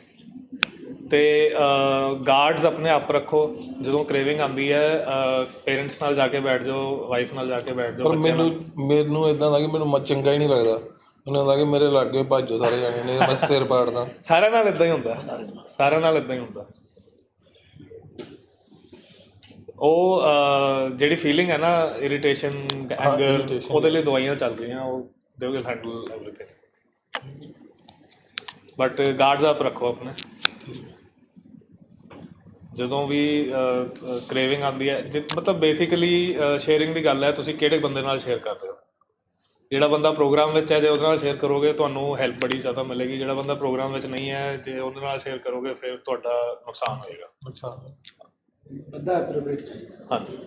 [SPEAKER 2] ਅਤੇ ਗਾਰਡਸ ਆਪਣੇ ਆਪ ਰੱਖੋ। ਜਦੋਂ ਕ੍ਰੇਵਿੰਗ ਆਉਂਦੀ ਹੈ ਪੇਰੈਂਟਸ ਨਾਲ ਜਾ ਕੇ ਬੈਠ ਜਾਓ, ਵਾਈਫ ਨਾਲ ਜਾ ਕੇ ਬੈਠ ਜਾਓ।
[SPEAKER 5] ਪਰ ਮੈਨੂੰ ਇੱਦਾਂ ਦਾ ਕਿ ਮੈਨੂੰ ਚੰਗਾ ਹੀ ਨਹੀਂ ਲੱਗਦਾ, ਮੈਨੂੰ ਹੁੰਦਾ ਕਿ ਮੇਰੇ ਲਾਗੇ ਭੱਜੋ ਸਾਰੇ ਜਾਣੇ, ਨਹੀਂ ਮੈਂ ਸਿਰ ਪਾੜਦਾ।
[SPEAKER 2] ਸਾਰਿਆਂ ਨਾਲ ਇੱਦਾਂ ਹੀ ਹੁੰਦਾ, ਸਾਰਿਆਂ ਨਾਲ ਇੱਦਾਂ ਹੀ ਹੁੰਦਾ। ਉਹ ਜਿਹੜੀ ਫੀਲਿੰਗ ਹੈ ਨਾ, ਇਰੀਟੇਸ਼ਨ, ਐਂਗਰ, ਉਹਦੇ ਲਈ ਦਵਾਈਆਂ ਚੱਲ ਰਹੀਆਂ, ਉਹ they will handle everything. But guards up ਰੱਖੋ ਆਪਣੇ। ਜਦੋਂ ਵੀ ਕ੍ਰੇਵਿੰਗ ਆਉਂਦੀ ਹੈ, ਮਤਲਬ ਬੇਸਿਕਲੀ ਸ਼ੇਅਰਿੰਗ ਦੀ ਗੱਲ ਹੈ, ਤੁਸੀਂ ਕਿਹੜੇ ਬੰਦੇ ਨਾਲ ਸ਼ੇਅਰ ਕਰ ਰਹੇ ਹੋ। ਜਿਹੜਾ ਬੰਦਾ ਪ੍ਰੋਗਰਾਮ ਵਿੱਚ ਹੈ, ਜੇ ਉਹਦੇ ਨਾਲ ਸ਼ੇਅਰ ਕਰੋਗੇ ਤੁਹਾਨੂੰ ਹੈਲਪ ਬੜੀ ਜ਼ਿਆਦਾ ਮਿਲੇਗੀ। ਜਿਹੜਾ ਬੰਦਾ ਪ੍ਰੋਗਰਾਮ ਵਿੱਚ ਨਹੀਂ ਹੈ, ਜੇ ਉਹਦੇ ਨਾਲ ਸ਼ੇਅਰ ਕਰੋਗੇ ਫਿਰ ਤੁਹਾਡਾ ਨੁਕਸਾਨ ਹੋਏਗਾ। ਹਾਂਜੀ।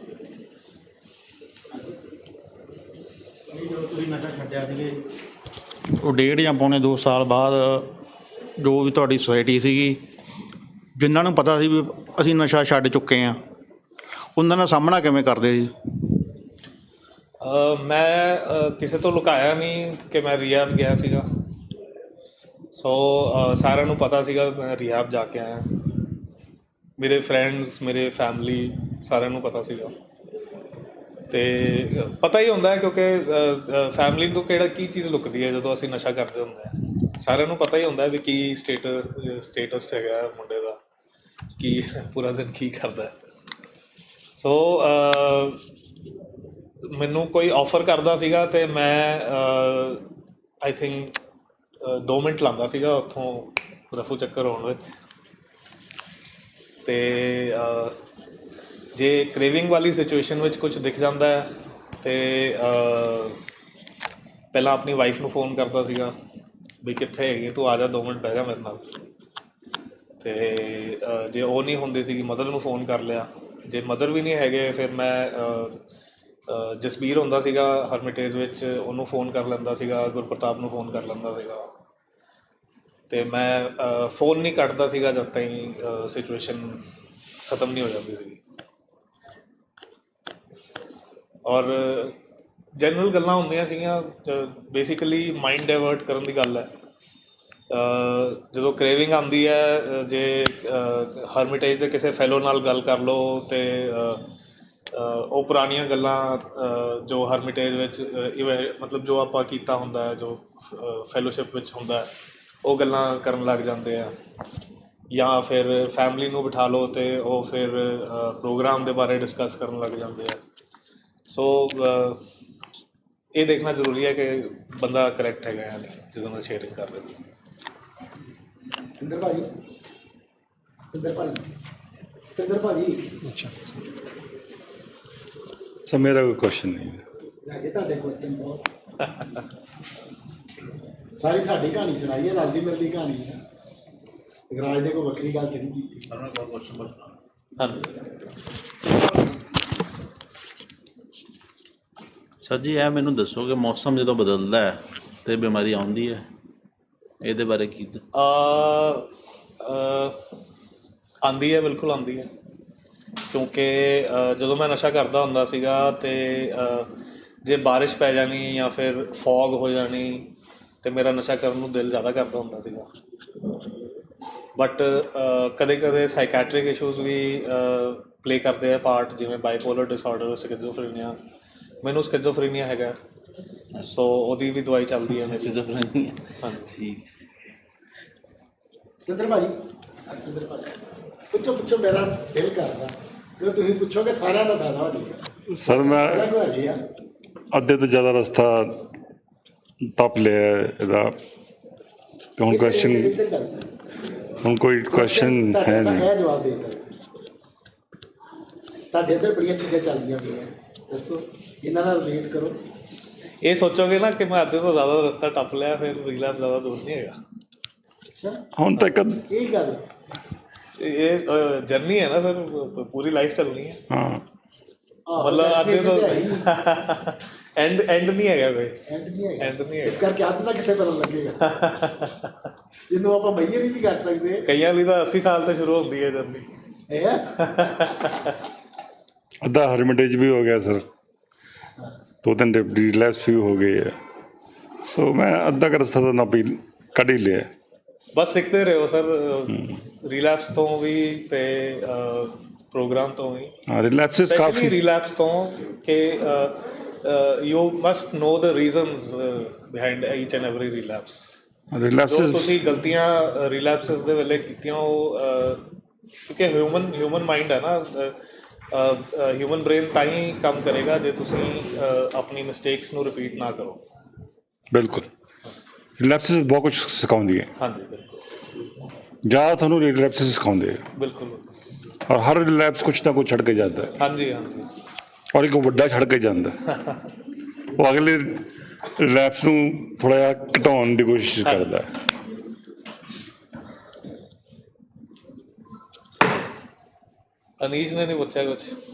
[SPEAKER 6] ਉਹ 1.5 ਜਾਂ ਪੌਣੇ 2 ਸਾਲ ਬਾਅਦ ਜੋ ਵੀ ਤੁਹਾਡੀ ਸੁਸਾਇਟੀ ਸੀਗੀ, ਜਿਨ੍ਹਾਂ ਨੂੰ ਪਤਾ ਸੀ ਵੀ ਅਸੀਂ ਨਸ਼ਾ ਛੱਡ ਚੁੱਕੇ ਹਾਂ, ਉਹਨਾਂ ਦਾ ਸਾਹਮਣਾ ਕਿਵੇਂ ਕਰਦੇ ਜੀ?
[SPEAKER 2] ਮੈਂ ਕਿਸੇ ਤੋਂ ਲੁਕਾਇਆ ਨਹੀਂ ਕਿ ਮੈਂ ਰਿਹਾਬ ਗਿਆ ਸੀਗਾ। ਸੋ ਸਾਰਿਆਂ ਨੂੰ ਪਤਾ ਸੀਗਾ ਮੈਂ ਰਿਹਾਬ ਜਾ ਕੇ ਆਇਆ। ਮੇਰੇ ਫਰੈਂਡਸ, ਮੇਰੇ ਫੈਮਿਲੀ, ਸਾਰਿਆਂ ਨੂੰ ਪਤਾ ਸੀਗਾ। ਅਤੇ ਪਤਾ ਹੀ ਹੁੰਦਾ ਹੈ, ਕਿਉਂਕਿ ਫੈਮਿਲੀ ਤੋਂ ਕੀ ਚੀਜ਼ ਲੁਕਦੀ ਹੈ ਜਦੋਂ ਅਸੀਂ ਨਸ਼ਾ ਕਰਦੇ ਹੁੰਦੇ ਹਾਂ। ਸਾਰਿਆਂ ਨੂੰ ਪਤਾ ਹੀ ਹੁੰਦਾ ਵੀ ਕੀ ਸਟੇਟਸ ਹੈਗਾ ਮੁੰਡੇ ਦਾ, ਕੀ ਪੂਰਾ ਦਿਨ ਕੀ ਕਰਦਾ। ਸੋ ਮੈਨੂੰ ਕੋਈ ਆਫਰ ਕਰਦਾ ਸੀਗਾ ਅਤੇ ਮੈਂ ਆਈ ਥਿੰਕ 2 ਮਿੰਟ ਲਾਉਂਦਾ ਸੀਗਾ ਉੱਥੋਂ ਰਫੂ ਚੱਕਰ ਹੋਣ ਵਿੱਚ। ਅਤੇ ਜੇ ਕ੍ਰੇਵਿੰਗ ਵਾਲੀ ਸਿਚੁਏਸ਼ਨ ਵਿੱਚ ਕੁਝ ਦਿਖ ਜਾਂਦਾ ਹੈ ਅਤੇ ਪਹਿਲਾਂ ਆਪਣੀ ਵਾਈਫ ਨੂੰ ਫੋਨ ਕਰਦਾ ਸੀਗਾ ਵੀ ਕਿੱਥੇ ਹੈਗੀ ਤੂੰ, ਆ ਜਾ 2 ਮਿੰਟ ਬਹਿ ਜਾ ਮੇਰੇ ਨਾਲ। ਅਤੇ ਜੇ ਉਹ ਨਹੀਂ ਹੁੰਦੀ ਸੀਗੀ, ਮਦਰ ਨੂੰ ਫੋਨ ਕਰ ਲਿਆ। ਜੇ ਮਦਰ ਵੀ ਨਹੀਂ ਹੈਗੇ, ਫਿਰ ਮੈਂ ਜਸਬੀਰ ਹੁੰਦਾ ਸੀਗਾ ਹਰਮਿਟੇਜ ਵਿੱਚ, ਉਹਨੂੰ ਫੋਨ ਕਰ ਲੈਂਦਾ ਸੀਗਾ, ਗੁਰਪ੍ਰਤਾਪ ਨੂੰ ਫੋਨ ਕਰ ਲੈਂਦਾ ਸੀਗਾ। ਅਤੇ ਮੈਂ ਫੋਨ ਨਹੀਂ ਕੱਟਦਾ ਸੀਗਾ ਜਦ ਤਾਈਂ ਸਿਚੁਏਸ਼ਨ ਖਤਮ ਨਹੀਂ ਹੋ ਜਾਂਦੀ ਸੀਗੀ। ਔਰ ਜਨਰਲ ਗੱਲਾਂ ਹੁੰਦੀਆਂ ਸੀਗੀਆਂ, ਬੇਸਿਕਲੀ ਮਾਈਂਡ ਡਾਇਵਰਟ ਕਰਨ ਦੀ ਗੱਲ ਹੈ। ਜਦੋਂ ਕ੍ਰੇਵਿੰਗ ਆਉਂਦੀ ਹੈ, ਜੇ ਹਰਮਿਟੇਜ ਦੇ ਕਿਸੇ ਫੈਲੋ ਨਾਲ ਗੱਲ ਕਰ ਲਓ ਅਤੇ ਉਹ ਪੁਰਾਣੀਆਂ ਗੱਲਾਂ ਜੋ ਹਰਮਿਟੇਜ ਵਿੱਚ ਮਤਲਬ ਜੋ ਆਪਾਂ ਕੀਤਾ ਹੁੰਦਾ ਹੈ, ਜੋ ਫੈਲੋਸ਼ਿਪ ਵਿੱਚ ਹੁੰਦਾ ਹੈ, ਉਹ ਗੱਲਾਂ ਕਰਨ ਲੱਗ ਜਾਂਦੇ ਆ। ਜਾਂ ਫਿਰ ਫੈਮਿਲੀ ਨੂੰ ਬਿਠਾ ਲਓ ਅਤੇ ਉਹ ਫਿਰ ਪ੍ਰੋਗਰਾਮ ਦੇ ਬਾਰੇ ਡਿਸਕਸ ਕਰਨ ਲੱਗ ਜਾਂਦੇ ਆ। ਸੋ ਇਹ ਦੇਖਣਾ ਜ਼ਰੂਰੀ ਹੈ ਕਿ ਬੰਦਾ ਕਰੈਕਟ ਹੈਗਾ ਜਾਂ ਨਹੀਂ ਜਦੋਂ ਮੈਂ ਸ਼ੇਅਰਿੰਗ ਕਰ ਰਿਹਾ।
[SPEAKER 1] ਸਤਿੰਦਰ ਭਾਜੀ, ਸਤਿੰਦਰ ਭਾਜੀ, ਸਤਿੰਦਰ ਭਾਜੀ।
[SPEAKER 7] ਅੱਛਾ ਸਰ, ਮੇਰਾ ਕੋਈ ਕੁਐਸਚਨ ਨਹੀਂ ਹੈ।
[SPEAKER 1] ਹੈਗੇ ਤੁਹਾਡੇ ਕੁਐਸਚਨ ਬਹੁਤ। ਸਾਰੀ ਸਾਡੀ ਕਹਾਣੀ ਸੁਣਾਈ ਹੈ, ਰਲਦੀ ਮਿਲਦੀ ਕਹਾਣੀ ਹੈ। ਰਾਜ ਨੇ ਕੋਈ ਵੱਖਰੀ ਗੱਲ ਤੇ ਨਹੀਂ ਕੀਤੀ।
[SPEAKER 2] ਹਾਂਜੀ
[SPEAKER 3] ਸਰ ਜੀ, ਇਹ ਮੈਨੂੰ ਦੱਸੋ ਕਿ ਮੌਸਮ ਜਦੋਂ ਬਦਲਦਾ ਹੈ ਤੇ ਬਿਮਾਰੀ ਆਉਂਦੀ ਹੈ, ਇਹਦੇ ਬਾਰੇ ਕੀ?
[SPEAKER 2] ਆਉਂਦੀ ਹੈ, ਬਿਲਕੁਲ ਆਉਂਦੀ ਹੈ। ਕਿਉਂਕਿ ਜਦੋਂ ਮੈਂ ਨਸ਼ਾ ਕਰਦਾ ਹੁੰਦਾ ਸੀਗਾ ਅਤੇ ਜੇ ਬਾਰਿਸ਼ ਪੈ ਜਾਣੀ ਜਾਂ ਫਿਰ ਫੌਗ ਹੋ ਜਾਣੀ ਅਤੇ ਮੇਰਾ ਨਸ਼ਾ ਕਰਨ ਨੂੰ ਦਿਲ ਜ਼ਿਆਦਾ ਕਰਦਾ ਹੁੰਦਾ ਸੀਗਾ। ਬਟ ਕਦੇ ਕਦੇ ਸਾਈਕੈਟਰਿਕ ਇਸ਼ੂਜ਼ ਵੀ ਪਲੇ ਕਰਦੇ ਆ ਪਾਰਟ, ਜਿਵੇਂ ਬਾਈਪੋਲਰ ਡਿਸਆਰਡਰ, ਸਕਿਜ਼ੋਫਰੀਨੀਆ। ਮੈਨੂੰ ਸਕਿਜ਼ੋਫਰੀਨੀਆ ਹੈਗਾ, ਸੋ ਉਹਦੀ ਵੀ ਦਵਾਈ ਚੱਲਦੀ ਹੈ ਮੇਰੀ।
[SPEAKER 3] ਹਾਂਜੀ, ਠੀਕ।
[SPEAKER 1] ਸਤਿੰਦਰ ਭਾਜੀ, ਸਤਿੰਦਰ ਭਾਜੀ, ਪੁੱਛੋ ਮੇਰਾ ਦਿਲ ਕਰਦਾ। ਜਦੋਂ ਤੁਸੀਂ ਪੁੱਛੋਗੇ ਸਾਰਿਆਂ ਦਾ ਫਾਇਦਾ ਹੋ ਜਾਏਗਾ।
[SPEAKER 7] ਸਰ ਮੈਂ
[SPEAKER 1] ਹੈਗੇ ਆ
[SPEAKER 7] ਅੱਧੇ ਤੋਂ ਜ਼ਿਆਦਾ ਰਸਤਾ ਟੱਪ ਲਿਆ ਇਹਦਾ, ਤੇ ਹੁਣ ਕੋਈ ਕੁਐਸਚਨ ਹੈ ਨਹੀਂ।
[SPEAKER 1] ਇਹ ਜਵਾਬ ਦੇ ਸਕਦੇ ਤੁਹਾਡੇ ਇੱਧਰ ਬੜੀਆਂ ਚੀਜ਼ਾਂ ਚੱਲਦੀਆਂ ਪਈਆਂ, ਦੱਸੋ ਇਹਨਾਂ ਨਾਲ ਰਿਲੇਟ ਕਰੋ।
[SPEAKER 2] ਇਹ ਸੋਚੋਗੇ ਨਾ ਕਿ ਮੈਂ ਅੱਧੇ ਤੋਂ ਜ਼ਿਆਦਾ ਰਸਤਾ ਟੱਪ ਲਿਆ, ਫਿਰ ਰਿਲੈਪਸ ਜ਼ਿਆਦਾ ਦੂਰ ਨਹੀਂ ਹੈਗਾ।
[SPEAKER 1] ਅੱਛਾ,
[SPEAKER 7] ਹੁਣ ਤੱਕ
[SPEAKER 1] ਇਹ ਗੱਲ
[SPEAKER 2] ਇਹ ਜਰਨੀ ਹੈ ਨਾ ਸਰ, ਪੂਰੀ ਲਾਈਫ ਚੱਲਣੀ ਹੈ।
[SPEAKER 7] ਹਾਂ,
[SPEAKER 2] ਮਤਲਬ ਅੱਧੇ ਤੋਂ ਐਂਡ ਨਹੀਂ ਹੈਗਾ ਕੋਈ,
[SPEAKER 1] ਐਂਡ ਨਹੀਂ ਹੈਗਾ।
[SPEAKER 2] ਐਂਡ ਨਹੀਂ
[SPEAKER 1] ਇਸ
[SPEAKER 2] ਹੈਗਾ।
[SPEAKER 1] ਕਰਕੇ ਆਦਤ ਕਿੱਥੇ ਪਤਾ ਲੱਗੇਗਾ ਇਹਨੂੰ ਆਪਾਂ ਮਈਰ ਹੀ ਨਹੀਂ ਕਰ ਸਕਦੇ।
[SPEAKER 2] ਕਈਆਂ ਲਈ ਤਾਂ 80 ਸਾਲ ਤੋਂ ਸ਼ੁਰੂ ਹੁੰਦੀ ਹੈ ਜਰਨੀ।
[SPEAKER 1] ਇਹ
[SPEAKER 7] ਅੱਧਾ ਹਰਮਿਟੇਜ ਵੀ ਹੋ ਗਿਆ ਸਰ, 2-3 ਰਿਲੈਕਸ ਵੀ ਹੋ ਗਏ ਹੈ। ਸੋ ਮੈਂ ਅੱਧਾ ਕੁ ਰਸਤਾ ਤਾਂ ਨਾ ਵੀ ਕੱਢ ਹੀ ਲਿਆ।
[SPEAKER 2] ਬਸ ਸਿੱਖਦੇ ਰਹੋ ਸਰ, ਰਿਲੈਪਸ ਤੋਂ ਵੀ ਤੇ ਪ੍ਰੋਗਰਾਮ ਤੋਂ ਵੀ।
[SPEAKER 7] ਹਾਂ, ਰਿਲੈਕਸਿਸ ਕਾਫੀ।
[SPEAKER 2] ਰਿਲੈਪਸ ਤੋਂ ਕਿ you must know the reasons behind each and every relapse. ਜੋ
[SPEAKER 7] ਰਿਲੈਕਸਿਸ
[SPEAKER 2] ਤੁਸੀਂ ਗਲਤੀਆਂ ਰਿਲੈਪਸਿਸ ਦੇ ਵੇਲੇ ਕੀਤੀਆਂ, ਉਹ ਕਿਉਂਕਿ ਹਿਊਮਨ ਮਾਈਂਡ ਹੈ ਨਾ, ਹਿਊਮਨ ਬ੍ਰੇਨ ਤਾਂ ਹੀ ਕੰਮ ਕਰੇਗਾ ਜੇ ਤੁਸੀਂ ਆਪਣੀ ਮਿਸਟੇਕਸ ਨੂੰ ਰਿਪੀਟ ਨਾ ਕਰੋ।
[SPEAKER 7] ਬਿਲਕੁਲ, ਰਿਲੈਕਸਿਸ ਬਹੁਤ ਕੁਝ ਸਿਖਾਉਂਦੀ ਹੈ।
[SPEAKER 2] ਹਾਂਜੀ ਬਿਲਕੁਲ
[SPEAKER 7] ਜ਼ਿਆਦਾ ਤੁਹਾਨੂੰ ਰਿਲੈਕਸਿਸ ਸਿਖਾਉਂਦੇ ਹੈ,
[SPEAKER 2] ਬਿਲਕੁਲ।
[SPEAKER 7] ਔਰ ਹਰ ਰਿਲੈਕਸ ਕੁਛ ਨਾ ਕੁਛ ਛੱਡ ਕੇ ਜਾਂਦਾ ਹੈ,
[SPEAKER 2] ਹਾਂਜੀ ਹਾਂਜੀ।
[SPEAKER 7] ਔਰ ਇੱਕ ਵੱਡਾ ਛੱਡ ਕੇ ਜਾਂਦਾ ਹੈ। ਉਹ ਅਗਲੇ ਰਿਲੈਕਸ ਨੂੰ ਥੋੜ੍ਹਾ ਜਿਹਾ ਘਟਾਉਣ ਦੀ ਕੋਸ਼ਿਸ਼ ਕਰਦਾ ਹੈ।
[SPEAKER 2] ਅਨੀਸ਼ ਨੇ ਨਹੀਂ ਪੁੱਛਿਆ ਕੁਛ?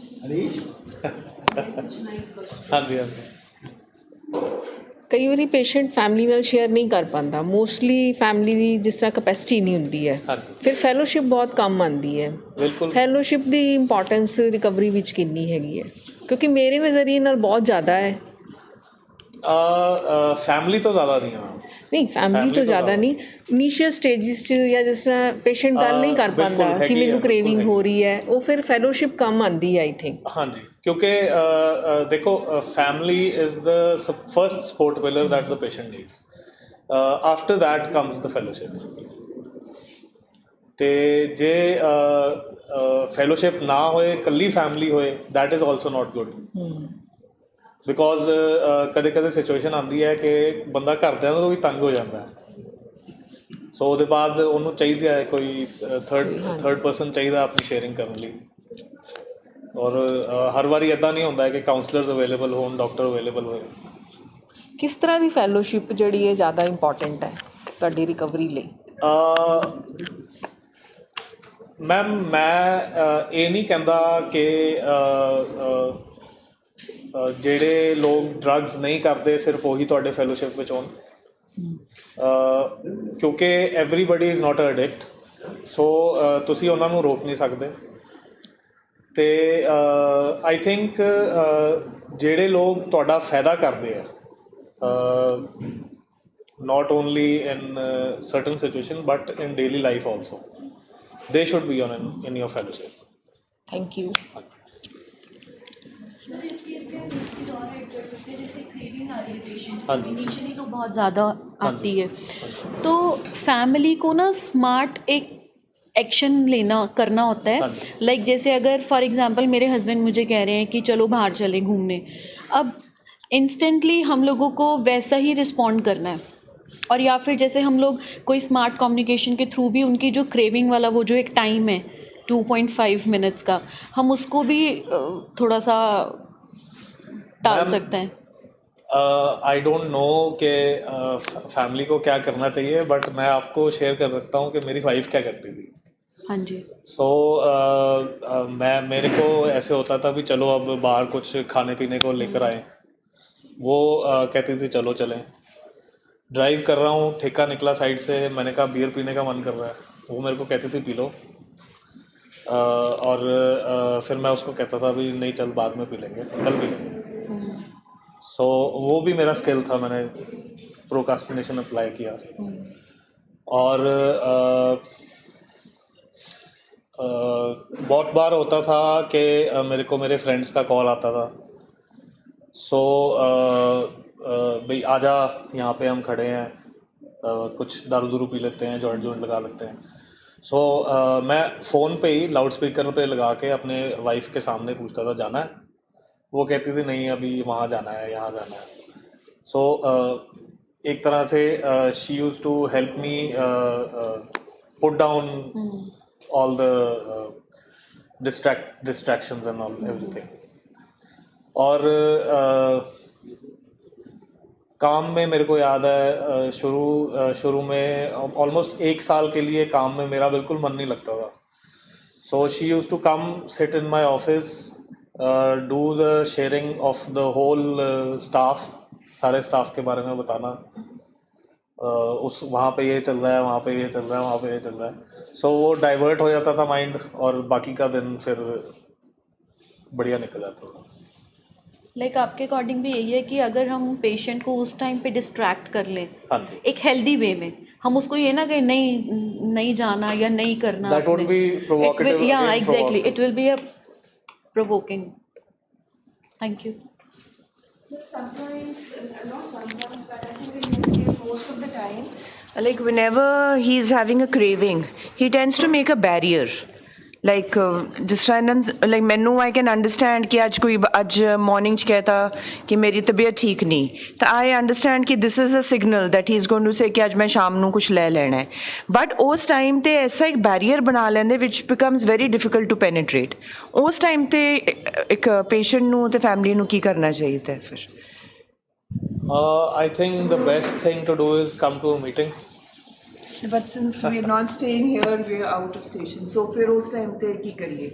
[SPEAKER 1] ਅਨੀਸ਼,
[SPEAKER 2] ਹਾਂਜੀ ਹਾਂਜੀ।
[SPEAKER 8] ਕਈ ਵਾਰੀ ਪੇਸ਼ੈਂਟ ਫੈਮਿਲੀ ਨਾਲ ਸ਼ੇਅਰ ਨਹੀਂ ਕਰ ਪਾਉਂਦਾ, ਮੋਸਟਲੀ ਫੈਮਿਲੀ ਦੀ ਜਿਸ ਤਰ੍ਹਾਂ ਕੈਪੈਸਿਟੀ ਨਹੀਂ ਹੁੰਦੀ ਹੈ,
[SPEAKER 2] ਹਾਂਜੀ
[SPEAKER 8] ਫਿਰ ਫੈਲੋਸ਼ਿਪ ਬਹੁਤ ਕੰਮ ਆਉਂਦੀ ਹੈ।
[SPEAKER 2] ਬਿਲਕੁਲ।
[SPEAKER 8] ਫੈਲੋਸ਼ਿਪ ਦੀ ਇੰਪੋਰਟੈਂਸ ਰਿਕਵਰੀ ਵਿੱਚ ਕਿੰਨੀ ਹੈਗੀ ਹੈ? ਕਿਉਂਕਿ ਮੇਰੇ ਨਜ਼ਰੀਏ ਨਾਲ ਬਹੁਤ ਜ਼ਿਆਦਾ ਹੈ।
[SPEAKER 2] ਫੈਮਿਲੀ ਤੋਂ ਜ਼ਿਆਦਾ ਨਹੀਂ। ਹਾਂ
[SPEAKER 8] ਨਹੀਂ, ਫੈਮਿਲੀ ਤੋਂ ਜ਼ਿਆਦਾ ਨਹੀਂ, ਇਨੀਸ਼ੀਅਲ ਸਟੇਜਿਸ 'ਚ ਜਾਂ ਜਿਸ ਤਰ੍ਹਾਂ ਪੇਸ਼ੈਂਟ ਗੱਲ ਨਹੀਂ ਕਰ
[SPEAKER 2] ਬਿਲਕੁਲ
[SPEAKER 8] ਪਾਉਂਦਾ ਕਿ
[SPEAKER 2] ਹੈਗੀ
[SPEAKER 8] ਮੈਨੂੰ
[SPEAKER 2] ਹੈ,
[SPEAKER 8] ਕ੍ਰੇਵਿੰਗ
[SPEAKER 2] ਬਿਲਕੁਲ
[SPEAKER 8] ਹੋ ਰਹੀ ਹੈ, ਉਹ ਫਿਰ ਫੈਲੋਸ਼ਿਪ ਕੰਮ ਆਉਂਦੀ ਹੈ ਆਈ ਥਿੰਕ।
[SPEAKER 2] ਹਾਂਜੀ, ਕਿਉਂਕਿ ਦੇਖੋ, family is the first support pillar that the patient needs. After that comes the fellowship. ਅਤੇ ਜੇ ਫੈਲੋਸ਼ਿਪ ਨਾ ਹੋਏ, ਇਕੱਲੀ ਫੈਮਿਲੀ ਹੋਏ, that is also not good. Because ਕਦੇ ਕਦੇ ਸਿਚੁਏਸ਼ਨ ਆਉਂਦੀ ਹੈ ਕਿ ਬੰਦਾ ਘਰਦਿਆਂ ਤੋਂ ਵੀ ਤੰਗ ਹੋ ਜਾਂਦਾ ਹੈ, ਸੋ ਉਹਦੇ ਬਾਅਦ ਉਹਨੂੰ ਚਾਹੀਦਾ ਹੈ ਕੋਈ ਥਰਡ ਪਰਸਨ ਚਾਹੀਦਾ ਆਪਣੀ ਸ਼ੇਅਰਿੰਗ ਕਰਨ ਲਈ। ਔਰ ਹਰ ਵਾਰੀ ਇੱਦਾਂ ਨਹੀਂ ਹੁੰਦਾ ਕਿ ਕਾਉਂਸਲਰਸ ਅਵੇਲੇਬਲ ਹੋਣ, ਡਾਕਟਰ ਅਵੇਲੇਬਲ ਹੋਏ।
[SPEAKER 8] ਕਿਸ ਤਰ੍ਹਾਂ ਦੀ ਫੈਲੋਸ਼ਿਪ ਜਿਹੜੀ ਹੈ ਜ਼ਿਆਦਾ ਇੰਪੋਰਟੈਂਟ ਹੈ ਤੁਹਾਡੀ ਰਿਕਵਰੀ ਲਈ?
[SPEAKER 2] ਮੈਮ, ਮੈਂ ਇਹ ਨਹੀਂ ਕਹਿੰਦਾ ਕਿ ਜਿਹੜੇ ਲੋਕ ਡਰੱਗਸ ਨਹੀਂ ਕਰਦੇ ਸਿਰਫ ਉਹੀ ਤੁਹਾਡੇ ਫੈਲੋਸ਼ਿਪ ਵਿੱਚ ਹੋਣ, ਕਿਉਂਕਿ everybody is not a addict. So ਤੁਸੀਂ ਉਹਨਾਂ ਨੂੰ ਰੋਕ ਨਹੀਂ ਸਕਦੇ। ਅਤੇ ਆਈ ਥਿੰਕ ਜਿਹੜੇ ਲੋਕ ਤੁਹਾਡਾ ਫਾਇਦਾ ਕਰਦੇ ਆ, not only in certain situation but in daily life also. They should be on in your fellowship.
[SPEAKER 8] Thank you.
[SPEAKER 9] Sir इस केस में हम एक चीज़ और ऐड कर सकते हैं, जैसे क्रेविंग आ रही है पेशेंट
[SPEAKER 2] हाँ
[SPEAKER 9] को,
[SPEAKER 2] जी।
[SPEAKER 9] इनिशियली तो बहुत ज़्यादा आती है, तो फैमिली को ना स्मार्ट एक एक्शन करना होता
[SPEAKER 2] हाँ
[SPEAKER 9] है।
[SPEAKER 2] जी।
[SPEAKER 9] लाइक जैसे अगर फॉर एग्जांपल मेरे हस्बैंड मुझे कह रहे हैं कि चलो बाहर चले घूमने, अब इंस्टेंटली हम लोगों को वैसा ही रिस्पॉन्ड करना है, और या फिर जैसे हम लोग कोई स्मार्ट कम्युनिकेशन के थ्रू भी उनकी जो क्रेविंग वाला वो जो एक टाइम है 2.5 मिनट्स का, हम उसको भी थोड़ा सा टाल
[SPEAKER 2] मैम,
[SPEAKER 9] सकते हैं।
[SPEAKER 2] आई डोंट नो कि फैमिली को क्या करना चाहिए, बट मैं आपको शेयर कर सकता हूँ कि मेरी वाइफ क्या करती थी।
[SPEAKER 9] हाँ जी।
[SPEAKER 2] सो मेरे को ऐसे होता था भी चलो अब बाहर कुछ खाने पीने को लेकर आए, वो कहती थी चलो चलें। ड्राइव कर रहा हूँ, ठेका निकला साइड से, मैंने कहा बियर पीने का मन कर रहा है, वो मेरे को कहती थी पी लो, और फिर मैं उसको कहता था भी नहीं चल बाद में पी लेंगे, कल पी लेंगे। सो वो भी मेरा स्किल था, मैंने प्रोकास्टिनेशन अप्लाई किया। और बहुत बार होता था कि मेरे को मेरे फ्रेंड्स का कॉल आता था, सो भाई आजा यहाँ पे हम खड़े हैं, कुछ दारू दूरू पी लेते हैं, जॉइंट लगा लेते हैं। सो मैं फ़ोन पे ही लाउड स्पीकर पे लगा के अपने वाइफ के सामने पूछता था जाना है, वो कहती थी नहीं अभी वहाँ जाना है, यहाँ जाना है। सो एक तरह से she used to help me put down all the distractions and all everything. और काम में मेरे को याद है शुरू में ऑलमोस्ट 1 साल के लिए काम में मेरा बिल्कुल मन नहीं लगता था। So she used to come sit in my office, do the sharing of the whole staff, सारे स्टाफ के बारे में बताना, उस वहाँ पे ये चल रहा है, वहाँ पे ये चल रहा है, वहाँ पे ये चल रहा है। सो वो डाइवर्ट हो जाता था माइंड, और बाकी का दिन फिर बढ़िया निकल जाता था।
[SPEAKER 9] लाइक आपके अकॉर्डिंग भी यही है कि अगर हम पेशेंट को उस टाइम पे डिस्ट्रैक्ट कर लें
[SPEAKER 2] हाँ जी,
[SPEAKER 9] एक हेल्दी वे में, हम उसको ये ना कि नहीं जाना या नहीं करना,
[SPEAKER 2] दैट वुड बी प्रोवोकेटिव।
[SPEAKER 9] या exactly it will be a provoking. Thank you.
[SPEAKER 10] So sometimes, not sometimes, but I think in this case, most of the time, like whenever he's having a craving, he tends to make a barrier. Like जिस तरह like मैनू I can understand कि आज morning च कहता कि मेरी तबीयत ठीक नहीं, तो I understand कि this is a signal that he is going to say कि आज मैं शाम नू कुछ ले लेना है, but उस टाइम ते ऐसा एक बैरियर बना लेंदे which becomes very difficult to penetrate। उस टाइम ते एक पेशेंट नू ते फैमिली नू की करना चाहिए था फिर?
[SPEAKER 2] I think the best thing to do is come to a meeting.
[SPEAKER 10] But since we are not staying here, we are out of station, so फिर उस टाइम ते की करिए?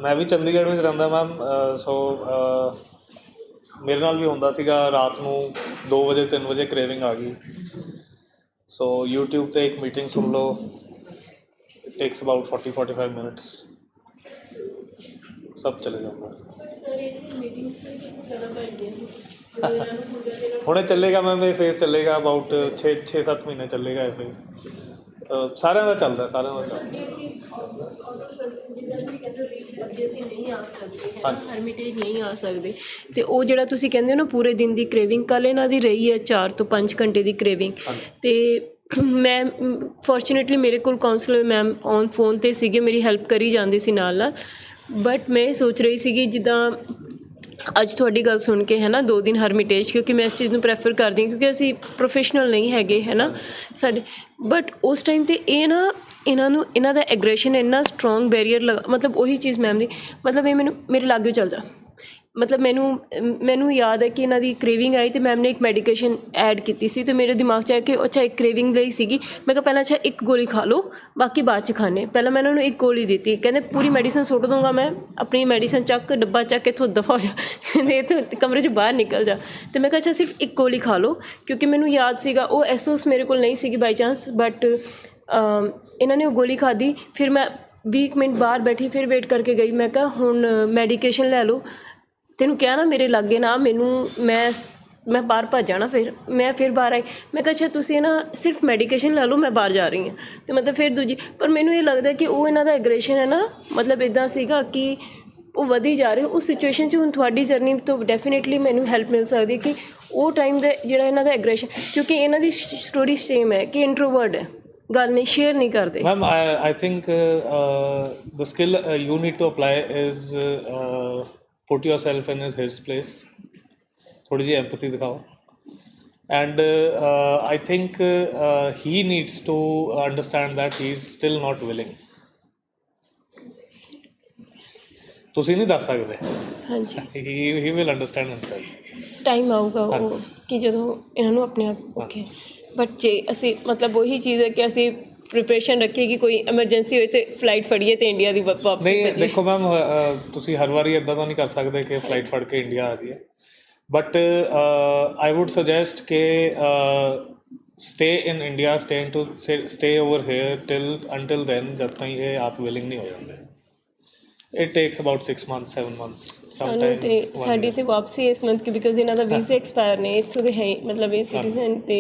[SPEAKER 2] मैं भी ਚੰਡੀਗੜ੍ਹ ਵਿੱਚ ਰਹਿੰਦਾ ਮੈਮ, ਸੋ ਮੇਰੇ ਨਾਲ ਵੀ ਹੁੰਦਾ ਸੀਗਾ ਰਾਤ ਨੂੰ 2 ਵਜੇ 3 ਵਜੇ ਕ੍ਰੇਵਿੰਗ ਆ ਗਈ, ਸੋ YouTube ਤੇ ਇੱਕ ਮੀਟਿੰਗ ਸੁਣ ਲਓ, ਇਟ ਟੇਕਸ ਅਬਾਊਟ 40-45 ਮਿੰਟਸ, ਸਭ ਚਲੇ ਜਾਂਦਾ। ਹੁਣੇ ਚੱਲੇਗਾ ਮੈਮ ਇਹ ਫੇਸ, ਚੱਲੇਗਾ ਅਬਾਊਟ 6-7 ਮਹੀਨੇ ਚੱਲੇਗਾ ਇਹ ਫੇਸ, ਸਾਰਿਆਂ ਦਾ ਚੱਲਦਾ, ਸਾਰਿਆਂ ਦਾ ਚੱਲਦਾ।
[SPEAKER 11] ਜੇ ਅਸੀਂ ਨਹੀਂ ਆ ਸਕਦੇ ਹਰਮਿਟੇਜ ਨਹੀਂ ਆ ਸਕਦੇ, ਤੇ ਉਹ ਜਿਹੜਾ ਤੁਸੀਂ ਕਹਿੰਦੇ ਹੋ ਨਾ ਪੂਰੇ ਦਿਨ ਦੀ ਕ੍ਰੇਵਿੰਗ, ਕੱਲ੍ਹ ਇਹਨਾਂ ਦੀ ਰਹੀ ਹੈ 4 ਤੋਂ 5 ਘੰਟੇ ਦੀ ਕ੍ਰੇਵਿੰਗ, ਤੇ ਮੈਂ ਫੋਰਚੂਨੇਟਲੀ ਮੇਰੇ ਕੋਲ ਕਾਉਂਸਲਰ ਮੈਮ ਔਨ ਫੋਨ 'ਤੇ ਸੀਗੇ, ਮੇਰੀ ਹੈਲਪ ਕਰੀ ਜਾਂਦੀ ਸੀ ਨਾਲ ਨਾਲ। ਬਟ ਮੈਂ ਸੋਚ ਰਹੀ ਸੀਗੀ ਜਿੱਦਾਂ ਅੱਜ ਤੁਹਾਡੀ ਗੱਲ ਸੁਣ ਕੇ ਹੈ ਨਾ 2 ਦਿਨ ਹਰਮਿਟੇਜ, ਕਿਉਂਕਿ ਮੈਂ ਇਸ ਚੀਜ਼ ਨੂੰ ਪ੍ਰੈਫਰ ਕਰਦੀ ਹਾਂ ਕਿਉਂਕਿ ਅਸੀਂ ਪ੍ਰੋਫੈਸ਼ਨਲ ਨਹੀਂ ਹੈਗੇ ਹੈ ਨਾ ਸਾਡੇ, ਬਟ ਉਸ ਟਾਈਮ 'ਤੇ ਇਹ ਨਾ ਇਹਨਾਂ ਦਾ ਐਗਰੈਸ਼ਨ ਇੰਨਾ ਸਟਰੋਂਗ ਬੈਰੀਅਰ ਮਤਲਬ ਉਹੀ ਚੀਜ਼ ਮੈਮ ਦੀ, ਮਤਲਬ ਇਹ ਮੈਨੂੰ ਮੇਰੇ ਲਾਗੇ ਚੱਲ ਜਾ, ਮਤਲਬ ਮੈਨੂੰ ਯਾਦ ਹੈ ਕਿ ਇਹਨਾਂ ਦੀ ਕ੍ਰੇਵਿੰਗ ਆਈ ਅਤੇ ਮੈਮ ਨੇ ਇੱਕ ਮੈਡੀਕੇਸ਼ਨ ਐਡ ਕੀਤੀ ਸੀ, ਅਤੇ ਮੇਰੇ ਦਿਮਾਗ 'ਚ ਆਇਆ ਕਿ ਅੱਛਾ ਇੱਕ ਕ੍ਰੇਵਿੰਗ ਲਈ ਸੀਗੀ, ਮੈਂ ਕਿਹਾ ਪਹਿਲਾਂ ਅੱਛਾ ਇੱਕ ਗੋਲੀ ਖਾ ਲਓ ਬਾਕੀ ਬਾਅਦ 'ਚ ਖਾਣੇ, ਪਹਿਲਾਂ ਮੈਂ ਉਹਨਾਂ ਨੂੰ ਇੱਕ ਗੋਲੀ ਦਿੱਤੀ, ਕਹਿੰਦੇ ਪੂਰੀ ਮੈਡੀਸਨ ਸੁੱਟ ਦੂੰਗਾ ਮੈਂ, ਆਪਣੀ ਮੈਡੀਸਨ ਚੱਕ ਡੱਬਾ ਚੱਕ ਕੇ ਇੱਥੋਂ ਦਫਾ ਹੋ ਜਾ, ਕਹਿੰਦੇ ਇੱਥੋਂ ਕਮਰੇ 'ਚ ਬਾਹਰ ਨਿਕਲ ਜਾ, ਅਤੇ ਮੈਂ ਕਿਹਾ ਅੱਛਾ ਸਿਰਫ ਇੱਕ ਗੋਲੀ ਖਾ ਲਓ, ਕਿਉਂਕਿ ਮੈਨੂੰ ਯਾਦ ਸੀਗਾ ਉਹ ਐਸੋਸ ਮੇਰੇ ਕੋਲ ਨਹੀਂ ਸੀਗੀ ਬਾਈ ਚਾਂਸ, ਬਟ ਇਹਨਾਂ ਨੇ ਉਹ ਗੋਲੀ ਖਾਧੀ। ਫਿਰ ਮੈਂ 20 ਮਿੰਟ ਬਾਹਰ ਬੈਠੀ, ਫਿਰ ਵੇਟ ਕਰਕੇ ਗਈ, ਮੈਂ ਕਿਹਾ ਹੁਣ ਮੈਡੀਕੇਸ਼ਨ ਲੈ ਲਓ, ਤੈਨੂੰ ਕਿਹਾ ਨਾ ਮੇਰੇ ਲਾਗੇ ਨਾ, ਮੈਂ ਮੈਂ ਬਾਹਰ ਭੱਜ ਜਾਣਾ। ਫਿਰ ਮੈਂ ਫਿਰ ਬਾਹਰ ਆਈ, ਮੈਂ ਕਿਹਾ ਅੱਛਾ ਤੁਸੀਂ ਨਾ ਸਿਰਫ ਮੈਡੀਕੇਸ਼ਨ ਲੈ ਲਓ, ਮੈਂ ਬਾਹਰ ਜਾ ਰਹੀ ਹਾਂ। ਅਤੇ ਮਤਲਬ ਫਿਰ ਦੂਜੀ, ਪਰ ਮੈਨੂੰ ਇਹ ਲੱਗਦਾ ਕਿ ਉਹ ਇਹਨਾਂ ਦਾ ਐਗਰੈਸ਼ਨ ਹੈ ਨਾ, ਮਤਲਬ ਇੱਦਾਂ ਸੀਗਾ ਕਿ ਉਹ ਵਧੀ ਜਾ ਰਹੇ। ਉਸ ਸਿਚੁਏਸ਼ਨ 'ਚ ਹੁਣ ਤੁਹਾਡੀ ਜਰਨੀ ਤੋਂ ਡੈਫੀਨੇਟਲੀ ਮੈਨੂੰ ਹੈਲਪ ਮਿਲ ਸਕਦੀ ਕਿ ਉਹ ਟਾਈਮ ਦਾ ਜਿਹੜਾ ਇਹਨਾਂ ਦਾ ਐਗਰੈਸ਼ਨ, ਕਿਉਂਕਿ ਇਹਨਾਂ ਦੀ ਸਟੋਰੀ ਸੇਮ ਹੈ ਕਿ ਇੰਟਰੋਵਰਟ ਹੈ, ਗੱਲ ਨਹੀਂ ਸ਼ੇਅਰ ਨਹੀਂ ਕਰਦੇ।
[SPEAKER 2] Ma'am I think the skill you need to apply is put yourself in his place, थोड़ी जी empathy दिखाओ, and I think he needs to understand that he is still not willing. ਤੁਸੀਂ ਨਹੀਂ ਦੱਸ ਸਕਦੇ।
[SPEAKER 11] ਹਾਂਜੀ,
[SPEAKER 2] he will understand himself.
[SPEAKER 11] Time ਆਊਗਾ ਉਹ ਕਿ ਜਦੋਂ ਇਹਨਾਂ ਨੂੰ ਆਪਣੇ ਆਪ ਓਕੇ। ਬਟ ਜੇ ਅਸੀਂ ਮਤਲਬ ਉਹੀ ਚੀਜ਼ ਹੈ ਕਿ ਅਸੀਂ ਪ੍ਰੀਪਰੇਸ਼ਨ ਰੱਖੀਏ ਕਿ ਕੋਈ ਐਮਰਜੈਂਸੀ ਹੋਏ ਤੇ ਫਲਾਈਟ ਫੜੀਏ ਤੇ ਇੰਡੀਆ ਦੀ ਵਾਪਸੀ
[SPEAKER 2] ਨਹੀਂ
[SPEAKER 11] ਭੇਜੀਏ।
[SPEAKER 2] ਦੇਖੋ ਮੈਮ, ਤੁਸੀਂ ਹਰ ਵਾਰੀ ਇੱਦਾਂ ਤਾਂ ਨਹੀਂ ਕਰ ਸਕਦੇ ਕਿ ਫਲਾਈਟ ਫੜ ਕੇ ਇੰਡੀਆ ਆ ਜਾਈਏ, ਬਟ ਆਈ ਵੁੱਡ ਸੁਜੈਸਟ ਕਿ stay in India, stay over here until then, ਜਦ ਤਾਈਂ ਇਹ ਆਪ ਵਿਲਿੰਗ ਨਹੀਂ ਹੋ ਜਾਂਦੇ। It takes about 6 months, 7 months.
[SPEAKER 11] ਸਾਨੂੰ ਤੇ ਸਾਡੀ ਤੇ ਵਾਪਸੀ ਇਸ ਮੰਥ ਕਿ ਬਿਕਾਜ਼ ਇਹਨਾਂ ਦਾ ਵੀਜ਼ਾ ਐਕਸਪਾਇਰ ਨੇ, ਇੱਥੋਂ ਦੇ ਹੈ ਮਤਲਬ ਇਹ ਸਿਟੀਜ਼ਨ। ਤੇ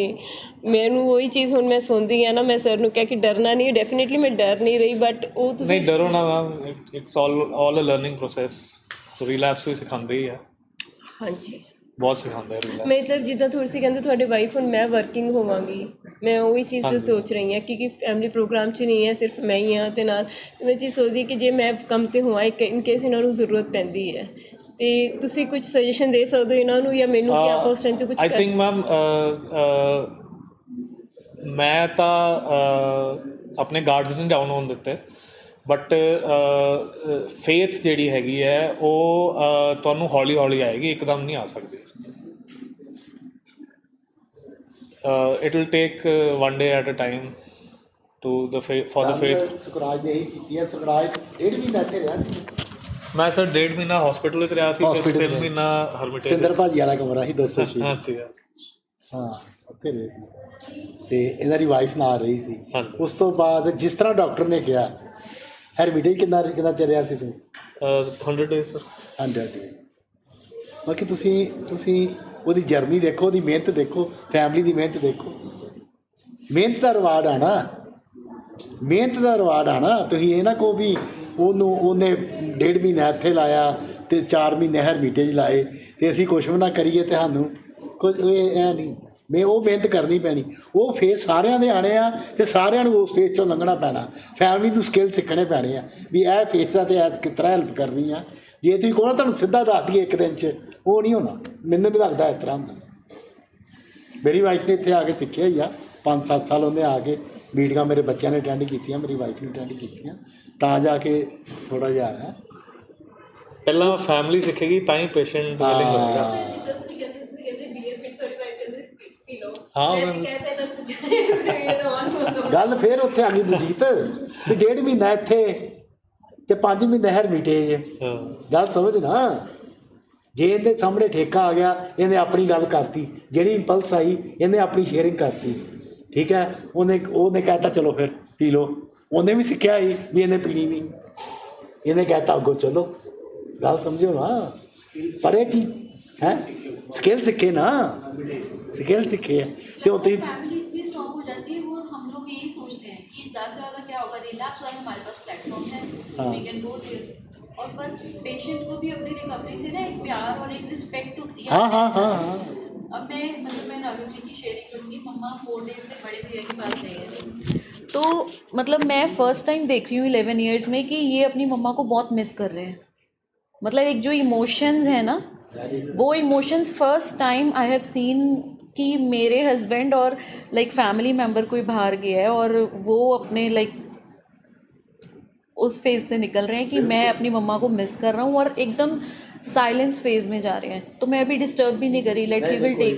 [SPEAKER 11] ਮੈਨੂੰ ਉਹੀ ਚੀਜ਼ ਹੁਣ ਮੈਂ ਸੁਣਦੀ ਹਾਂ ਨਾ, ਮੈਂ ਸਰ ਨੂੰ ਕਿਹਾ ਕਿ ਡਰਨਾ ਨਹੀਂ, ਡੈਫੀਨੇਟਲੀ ਮੈਂ ਡਰ ਨਹੀਂ ਰਹੀ, ਬਟ ਉਹ ਤੁਸੀਂ
[SPEAKER 2] ਨਹੀਂ ਡਰੋ ਨਾ ma'am, it's all a learning process. Relapse ਵੀ ਸਿਖਾਉਂਦੇ ਹੀ ਆ,
[SPEAKER 11] ਹਾਂਜੀ
[SPEAKER 2] ਬਹੁਤ ਸਿਖਾਉਂਦੇ ਆ ਰਿਲੈਪਸ।
[SPEAKER 11] ਮਤਲਬ ਜਿੱਦਾਂ ਤੁਸੀਂ ਕਹਿੰਦੇ ਤੁਹਾਡੇ ਵਾਈਫ, ਹੁਣ ਮੈਂ ਵਰਕਿੰਗ ਹੋਵਾਂਗੀ, ਮੈਂ ਉਹੀ ਚੀਜ਼ ਸੋਚ ਰਹੀ ਹਾਂ ਕਿ ਫੈਮਿਲੀ ਪ੍ਰੋਗਰਾਮ 'ਚ ਨਹੀਂ ਹੈ, ਸਿਰਫ ਮੈਂ ਹੀ ਹਾਂ। ਅਤੇ ਨਾਲ ਮੈਂ ਚੀਜ਼ ਸੋਚਦੀ ਕਿ ਜੇ ਮੈਂ ਕੰਮ 'ਤੇ ਹੋਵਾਂ, ਇਨ ਕੇਸ ਇਹਨਾਂ ਨੂੰ ਜ਼ਰੂਰਤ ਪੈਂਦੀ ਹੈ, ਅਤੇ ਤੁਸੀਂ ਕੁਝ ਸੁਜੈਸ਼ਨ ਦੇ ਸਕਦੇ ਹੋ ਇਹਨਾਂ ਨੂੰ ਜਾਂ ਮੈਨੂੰ ਕਿ ਆਪਾਂ ਉਸ ਟਾਈਮ 'ਤੇ ਕੁਝ
[SPEAKER 2] ਆਈ ਥਿੰਕ ਮੈਮ ਮੈਂ ਤਾਂ ਆਪਣੇ ਗਾਰਡਸ ਨਹੀਂ ਡਾਊਨ ਹੋਣ ਦਿੱਤੇ, ਬਟ ਫੇਥ ਜਿਹੜੀ ਹੈਗੀ ਹੈ ਉਹ ਤੁਹਾਨੂੰ ਹੌਲੀ ਹੌਲੀ ਆਏਗੀ, ਇੱਕਦਮ ਨਹੀਂ ਆ ਸਕਦੀ। It will take one day at a time to for the faith.
[SPEAKER 1] Sukhraj ਨੇ ਇਹੀ ਕੀਤੀ ਹੈ। ਸੁਖਰਾਜ 1.5 ਮਹੀਨਾ ਇੱਥੇ ਰਿਹਾ ਸੀ।
[SPEAKER 2] ਮੈਂ ਸਰ 1.5 ਮਹੀਨਾ ਹਸਪੀਟਲ ਵਿੱਚ ਰਿਹਾ ਸੀ, ਫਿਰ 3 ਮਹੀਨਾ ਹਰਮਿਟੇਜ।
[SPEAKER 1] ਸਿੰਦਰ ਭਾਜੀ ਵਾਲਾ ਕਮਰਾ ਸੀ 206।
[SPEAKER 2] ਹਾਂ
[SPEAKER 1] ਉੱਥੇ ਰਹੇ ਸੀ ਤੇ ਇਹਨਾਂ ਦੀ ਵਾਈਫ ਨਾਲ ਰਹੀ ਸੀ। ਉਸ ਤੋਂ ਬਾਅਦ ਜਿਸ ਤਰ੍ਹਾਂ ਡਾਕਟਰ ਨੇ ਕਿਹਾ, ਹਰਮਿਟੇਜ ਕਿੰਨਾ ਚਿਰ ਰਿਹਾ ਸੀ ਤੂੰ?
[SPEAKER 2] 100 days ਸਰ।
[SPEAKER 1] 100 days। ਬਾਕੀ ਤੁਸੀਂ ਉਹਦੀ ਜਰਨੀ ਦੇਖੋ, ਉਹਦੀ ਮਿਹਨਤ ਦੇਖੋ, ਫੈਮਿਲੀ ਦੀ ਮਿਹਨਤ ਦੇਖੋ। ਮਿਹਨਤ ਦਾ ਰਿਵਾਰਡ ਆਣਾ, ਮਿਹਨਤ ਦਾ ਰਿਵਾਰਡ ਆਣਾ। ਤੁਸੀਂ ਇਹ ਨਾ ਕਹੋ ਵੀ ਉਹਨੇ 1.5 ਮਹੀਨਾ ਇੱਥੇ ਲਾਇਆ ਅਤੇ 4 ਮਹੀਨੇ ਹਰਮਿਟੇਜ ਲਾਏ ਅਤੇ ਅਸੀਂ ਕੁਛ ਵੀ ਨਾ ਕਰੀਏ ਅਤੇ ਸਾਨੂੰ ਕੁਝ ਇਹ ਨਹੀਂ। ਉਹ ਮਿਹਨਤ ਕਰਨੀ ਪੈਣੀ। ਉਹ ਫੇਸ ਸਾਰਿਆਂ ਦੇ ਆਣੇ ਆ ਅਤੇ ਸਾਰਿਆਂ ਨੂੰ ਉਸ ਫੇਸ 'ਚੋਂ ਲੰਘਣਾ ਪੈਣਾ। ਫੈਮਿਲੀ ਨੂੰ ਸਕਿੱਲ ਸਿੱਖਣੇ ਪੈਣੇ ਆ ਵੀ ਇਹ ਫੇਸ ਆ ਅਤੇ ਕਿਸ ਤਰ੍ਹਾਂ ਹੈਲਪ ਕਰਨੀ ਆ। ਜੇ ਤੁਸੀਂ ਕਹੋ ਨਾ ਤੁਹਾਨੂੰ ਸਿੱਧਾ ਦੱਸ ਦਈਏ ਇੱਕ ਦਿਨ 'ਚ, ਉਹ ਨਹੀਂ ਹੋਣਾ। ਮੈਨੂੰ ਨਹੀਂ ਲੱਗਦਾ ਇਸ ਤਰ੍ਹਾਂ ਹੁੰਦਾ। ਮੇਰੀ ਵਾਈਫ ਨੇ ਇੱਥੇ ਆ ਕੇ ਸਿੱਖਿਆ ਹੀ ਆ, 5-7 ਸਾਲ ਉਹਨੇ ਆ ਕੇ ਮੀਟਿੰਗਾਂ ਮੇਰੇ ਬੱਚਿਆਂ ਨੇ ਅਟੈਂਡ ਕੀਤੀਆਂ, ਮੇਰੀ ਵਾਈਫ ਨੇ ਅਟੈਂਡ ਕੀਤੀਆਂ, ਤਾਂ ਜਾ ਕੇ ਥੋੜ੍ਹਾ ਜਿਹਾ ਆਇਆ।
[SPEAKER 2] ਪਹਿਲਾਂ ਫੈਮਿਲੀ ਸਿੱਖੇਗੀ ਤਾਂ ਹੀ ਪੇਸ਼ੈਂਟ ਵਿਲਿੰਗ ਹੋਏਗਾ।
[SPEAKER 1] ਗੱਲ ਫਿਰ ਉੱਥੇ ਆ ਗਈ ਬਲਜੀਤ ਵੀ 1.5 ਮਹੀਨਾ ਇੱਥੇ ਤੇ 5 ਮਹੀਨੇ ਹਰਮਿਟੇਜ। ਗੱਲ ਸਮਝ ਨਾ, ਜੇ ਇਹਦੇ ਸਾਹਮਣੇ ਠੇਕਾ ਆ ਗਿਆ, ਇਹਨੇ ਆਪਣੀ ਗੱਲ ਕਰਤੀ, ਜਿਹੜੀ ਇੰਪਲਸ ਆਈ ਇਹਨੇ ਆਪਣੀ ਸ਼ੇਅਰਿੰਗ ਕਰਤੀ, ਠੀਕ ਹੈ। ਉਹਨੇ ਕਹਿਤਾ ਚਲੋ ਫਿਰ ਪੀ ਲਓ। ਉਹਨੇ ਵੀ ਸਿੱਖਿਆ ਸੀ ਵੀ ਇਹਨੇ ਪੀਣੀ ਨਹੀਂ, ਇਹਨੇ ਕਹਿਤਾ ਅੱਗੋਂ ਚਲੋ। ਗੱਲ ਸਮਝੋ ਨਾ, ਪਰ ਇਹ ਚੀਜ਼ ਹੈ स्किल सीखे ना, स्किल सीखे है तो
[SPEAKER 12] फैमिली इतनी स्ट्रॉन्ग हो जाती है, वो हम लोग यही सोचते हैं कि ज़्यादा से ज़्यादा क्या होगा, रिलैप्स और हमारे पास प्लेटफॉर्म है, वी कैन गो देयर। और पर पेशेंट को भी अपनी रिकवरी से ना एक प्यार और एक रिस्पेक्ट होती है। हाँ। अब मैं राघव जी की शेयरिंग करूँगी, मम्मा 4 डेज से बड़े भैया की बात नहीं है,
[SPEAKER 9] तो मतलब मैं फ़र्स्ट टाइम देख रही हूँ 11 ईयर्स में कि ये अपनी मम्मा को बहुत मिस कर रहे हैं। मतलब एक जो इमोशंस है ना, वो emotions first time I have seen कि मेरे हस्बैंड और लाइक फैमिली मेम्बर कोई बाहर गया है और वो अपने लाइक उस फेज़ से निकल रहे हैं कि मैं अपनी मम्मा को मिस कर रहा हूँ और एकदम साइलेंस फेज़ में जा रहे हैं। तो मैं अभी डिस्टर्ब भी नहीं करी, let he will take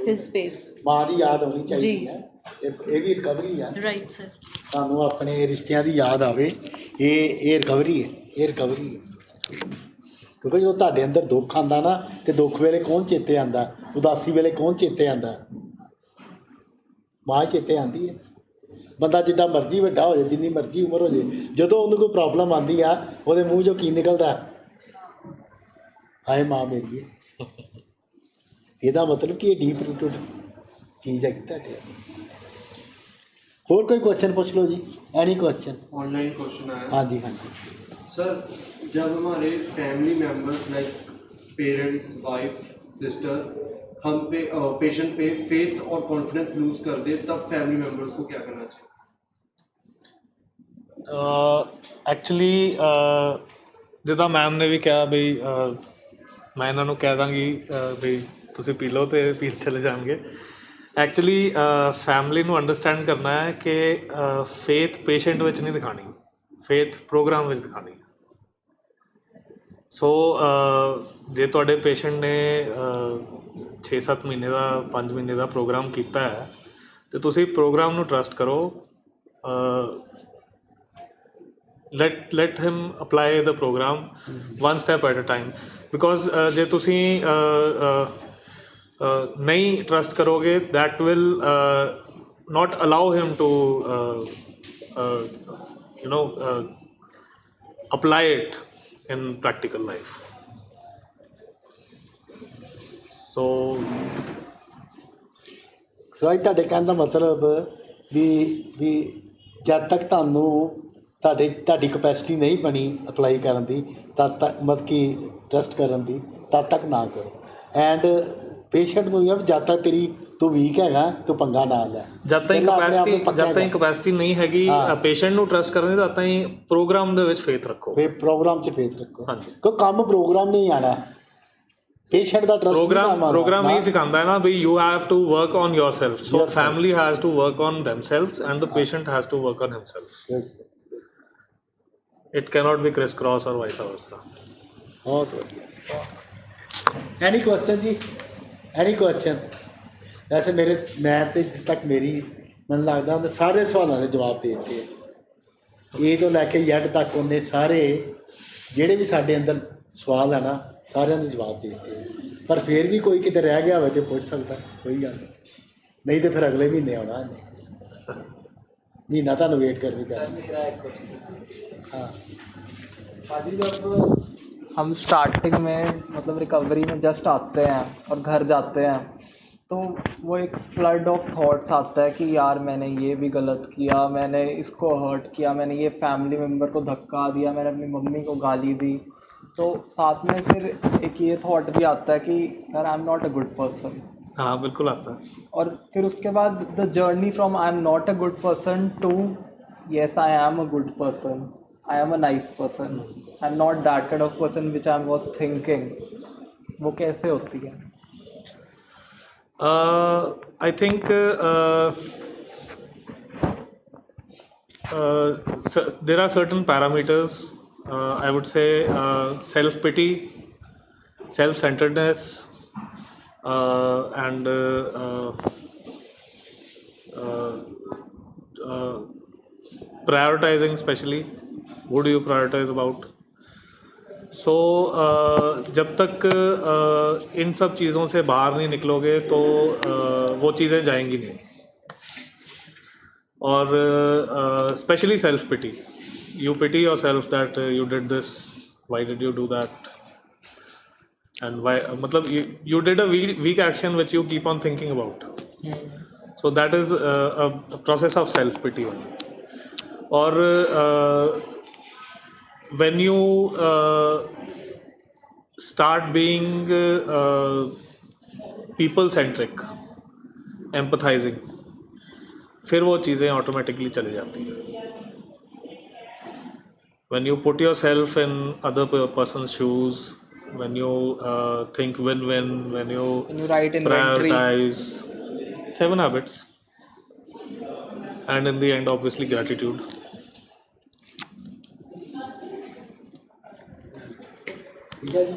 [SPEAKER 9] his space.
[SPEAKER 1] माँ की याद होनी चाहिए है, ये भी रिकवरी है।
[SPEAKER 9] राइट सर,
[SPEAKER 1] सानू अपने रिश्तियां की याद आवे, ये रिकवरी है, ये रिकवरी है। क्योंकि जो तुहाडे अंदर दुख आंदा ना, तो दुख वेले कौन चेते आंदा, उदासी वेले कौन चेते आंदा, माँ चेते आंदी है। बंदा जिड्डा मर्जी वड्डा हो जाए, जिन्नी मर्जी उम्र हो जाए, जदों उन्हें कोई प्रॉब्लम आती है, वो मूँह चों की निकलदा, हाय माँ मेरी। ਇਹਦਾ ਮਤਲਬ ਕਿ ਇਹ ਡੀਪ ਰੂਟਡ ਚੀਜ਼ ਹੈਗੀ ਤੁਹਾਡੇ। ਹੋਰ ਕੋਈ ਕੁਐਸਚਨ पूछ लो जी, एनी क्वेश्चन।
[SPEAKER 13] ऑनलाइन क्वेश्चन आया।
[SPEAKER 1] हाँ जी, हाँ जी
[SPEAKER 13] सर, जब हमारे family members like parents, wife, sister हम पे पेशेंट पे फेथ और कॉन्फिडेंस लूज कर दे, तब फैमिली मेम्बर्स को क्या करना चाहिए?
[SPEAKER 2] ਐਕਚੁਅਲੀ ਜਿੱਦਾਂ ਮੈਮ ਨੇ ਵੀ ਕਿਹਾ ਬਈ ਮੈਂ ਇਹਨਾਂ ਨੂੰ ਕਹਿ ਦਾਂਗੀ ਬਈ ਤੁਸੀਂ ਪੀ ਲਓ ਅਤੇ ਪੀਣ ਚਲੇ ਜਾਣਗੇ। ਐਕਚੁਅਲੀ ਫੈਮਿਲੀ ਨੂੰ ਅੰਡਰਸਟੈਂਡ ਕਰਨਾ ਹੈ ਕਿ ਫੇਥ ਪੇਸ਼ੈਂਟ ਵਿੱਚ ਨਹੀਂ ਦਿਖਾਣੀ, ਫੇਥ ਪ੍ਰੋਗਰਾਮ ਵਿੱਚ ਦਿਖਾਣੀ। ਸੋ ਜੇ ਤੁਹਾਡੇ ਪੇਸ਼ੈਂਟ ਨੇ 6-7 ਮਹੀਨੇ ਦਾ 5 ਮਹੀਨੇ ਦਾ ਪ੍ਰੋਗਰਾਮ ਕੀਤਾ ਹੈ ਅਤੇ ਤੁਸੀਂ ਪ੍ਰੋਗਰਾਮ ਨੂੰ ਟਰਸਟ ਕਰੋ। let him apply the program one step at a time, because ਜੇ ਤੁਸੀਂ नहीं trust करोगे that will not allow him to apply it in practical life. So
[SPEAKER 1] ਤੁਹਾਡੇ ਕਹਿਣ ਦਾ ਮਤਲਬ ਵੀ ਜਦ ਤੱਕ ਤੁਹਾਨੂੰ ਤੁਹਾਡੀ ਕਪੈਸਿਟੀ ਨਹੀਂ ਬਣੀ ਅਪਲਾਈ ਕਰਨ ਦੀ ਤਦ ਤੱਕ ਮਤਲਬ ਕਿ ਟਰਸਟ ਕਰਨ ਦੀ ਤਦ ਤੱਕ ਨਾ ਕਰੋ। ਐਂਡ ਪੇਸ਼ੈਂਟ ਨੂੰ ਇਹ ਵੀ ਜਦ ਤੱਕ ਤੂੰ ਵੀਕ ਹੈਗਾ ਤੂੰ ਪੰਗਾ ਨਾ ਲੈ।
[SPEAKER 2] ਜਦ ਤਾਈਂ ਕਪੈਸਿਟੀ ਨਹੀਂ ਹੈਗੀ ਪੇਸ਼ੈਂਟ ਨੂੰ ਟਰਸਟ ਕਰਨ ਦੀ, ਤਦ ਤਾਈਂ ਪ੍ਰੋਗਰਾਮ ਦੇ ਵਿੱਚ ਫੇਥ ਰੱਖੋ।
[SPEAKER 1] ਪ੍ਰੋਗਰਾਮ 'ਚ ਫੇਥ ਰੱਖੋ। ਕਿਉਂ ਕੰਮ ਪ੍ਰੋਗਰਾਮ ਨਹੀਂ ਆਣਾ, ਪੇਸ਼ੈਂਟ ਦਾ ਟਰਸਟ
[SPEAKER 2] ਪ੍ਰੋਗਰਾਮ ਨਹੀਂ ਸਿਖਾਉਂਦਾ ਹੈ ਨਾ ਵੀ you have to work on yourself. So family has to work on themselves and the patient has to work on himself. It cannot be crisscross or vice versa.
[SPEAKER 1] बहुत बढ़िया। Any question ji, any question? वैसे मैं तो जिस तक मेरी मन लगता मैं सारे सवालों के जवाब दे दिते, ए तो लैके Z तक उन्हें सारे ਜਿਹੜੇ भी साढ़े अंदर सवाल है ना सारे के जवाब दे दिते। पर फिर भी कोई कितने रह गया हो तो पूछ सकता, कोई गल नहीं तो फिर अगले महीने आना इन्हें, महीना तुहानूं वेट करनी पैनी। हाँ
[SPEAKER 14] शादी जब हम स्टार्टिंग में मतलब रिकवरी में जस्ट आते हैं और घर जाते हैं तो वो एक फ्लड ऑफ थॉट्स आता है कि यार मैंने ये भी गलत किया, मैंने इसको हर्ट किया, मैंने ये फैमिली मेम्बर को धक्का दिया, मैंने अपनी मम्मी को गाली दी। तो साथ में फिर एक ये थॉट भी आता है कि यार I am not a good person.
[SPEAKER 2] हाँ बिल्कुल आता है।
[SPEAKER 14] और फिर उसके बाद the journey from I am not a good person to yes I am a good person, I am a nice person, I'm not that kind of person which I was thinking, वो कैसे होती है?
[SPEAKER 2] I think there are certain parameters. I would say self-pity, self-centeredness, and prioritizing especially. What do you prioritize about? So जब तक इन सब चीज़ों से बाहर नहीं निकलोगे तो वो चीज़ें जाएंगी नहीं। और specially self pity, you pity yourself that you did this, why did you do that, and why मतलब you did a weak action which you keep on thinking about. So that is a process of self pity only. और when you start being people centric, empathizing, फिर वो चीज़ें ऑटोमेटिकली चली जाती हैं। When you put yourself in other person's shoes, when you think win-win, when you
[SPEAKER 14] write inventory,
[SPEAKER 2] prioritize 7 habits, and in the end obviously gratitude.
[SPEAKER 1] ठीक है जी।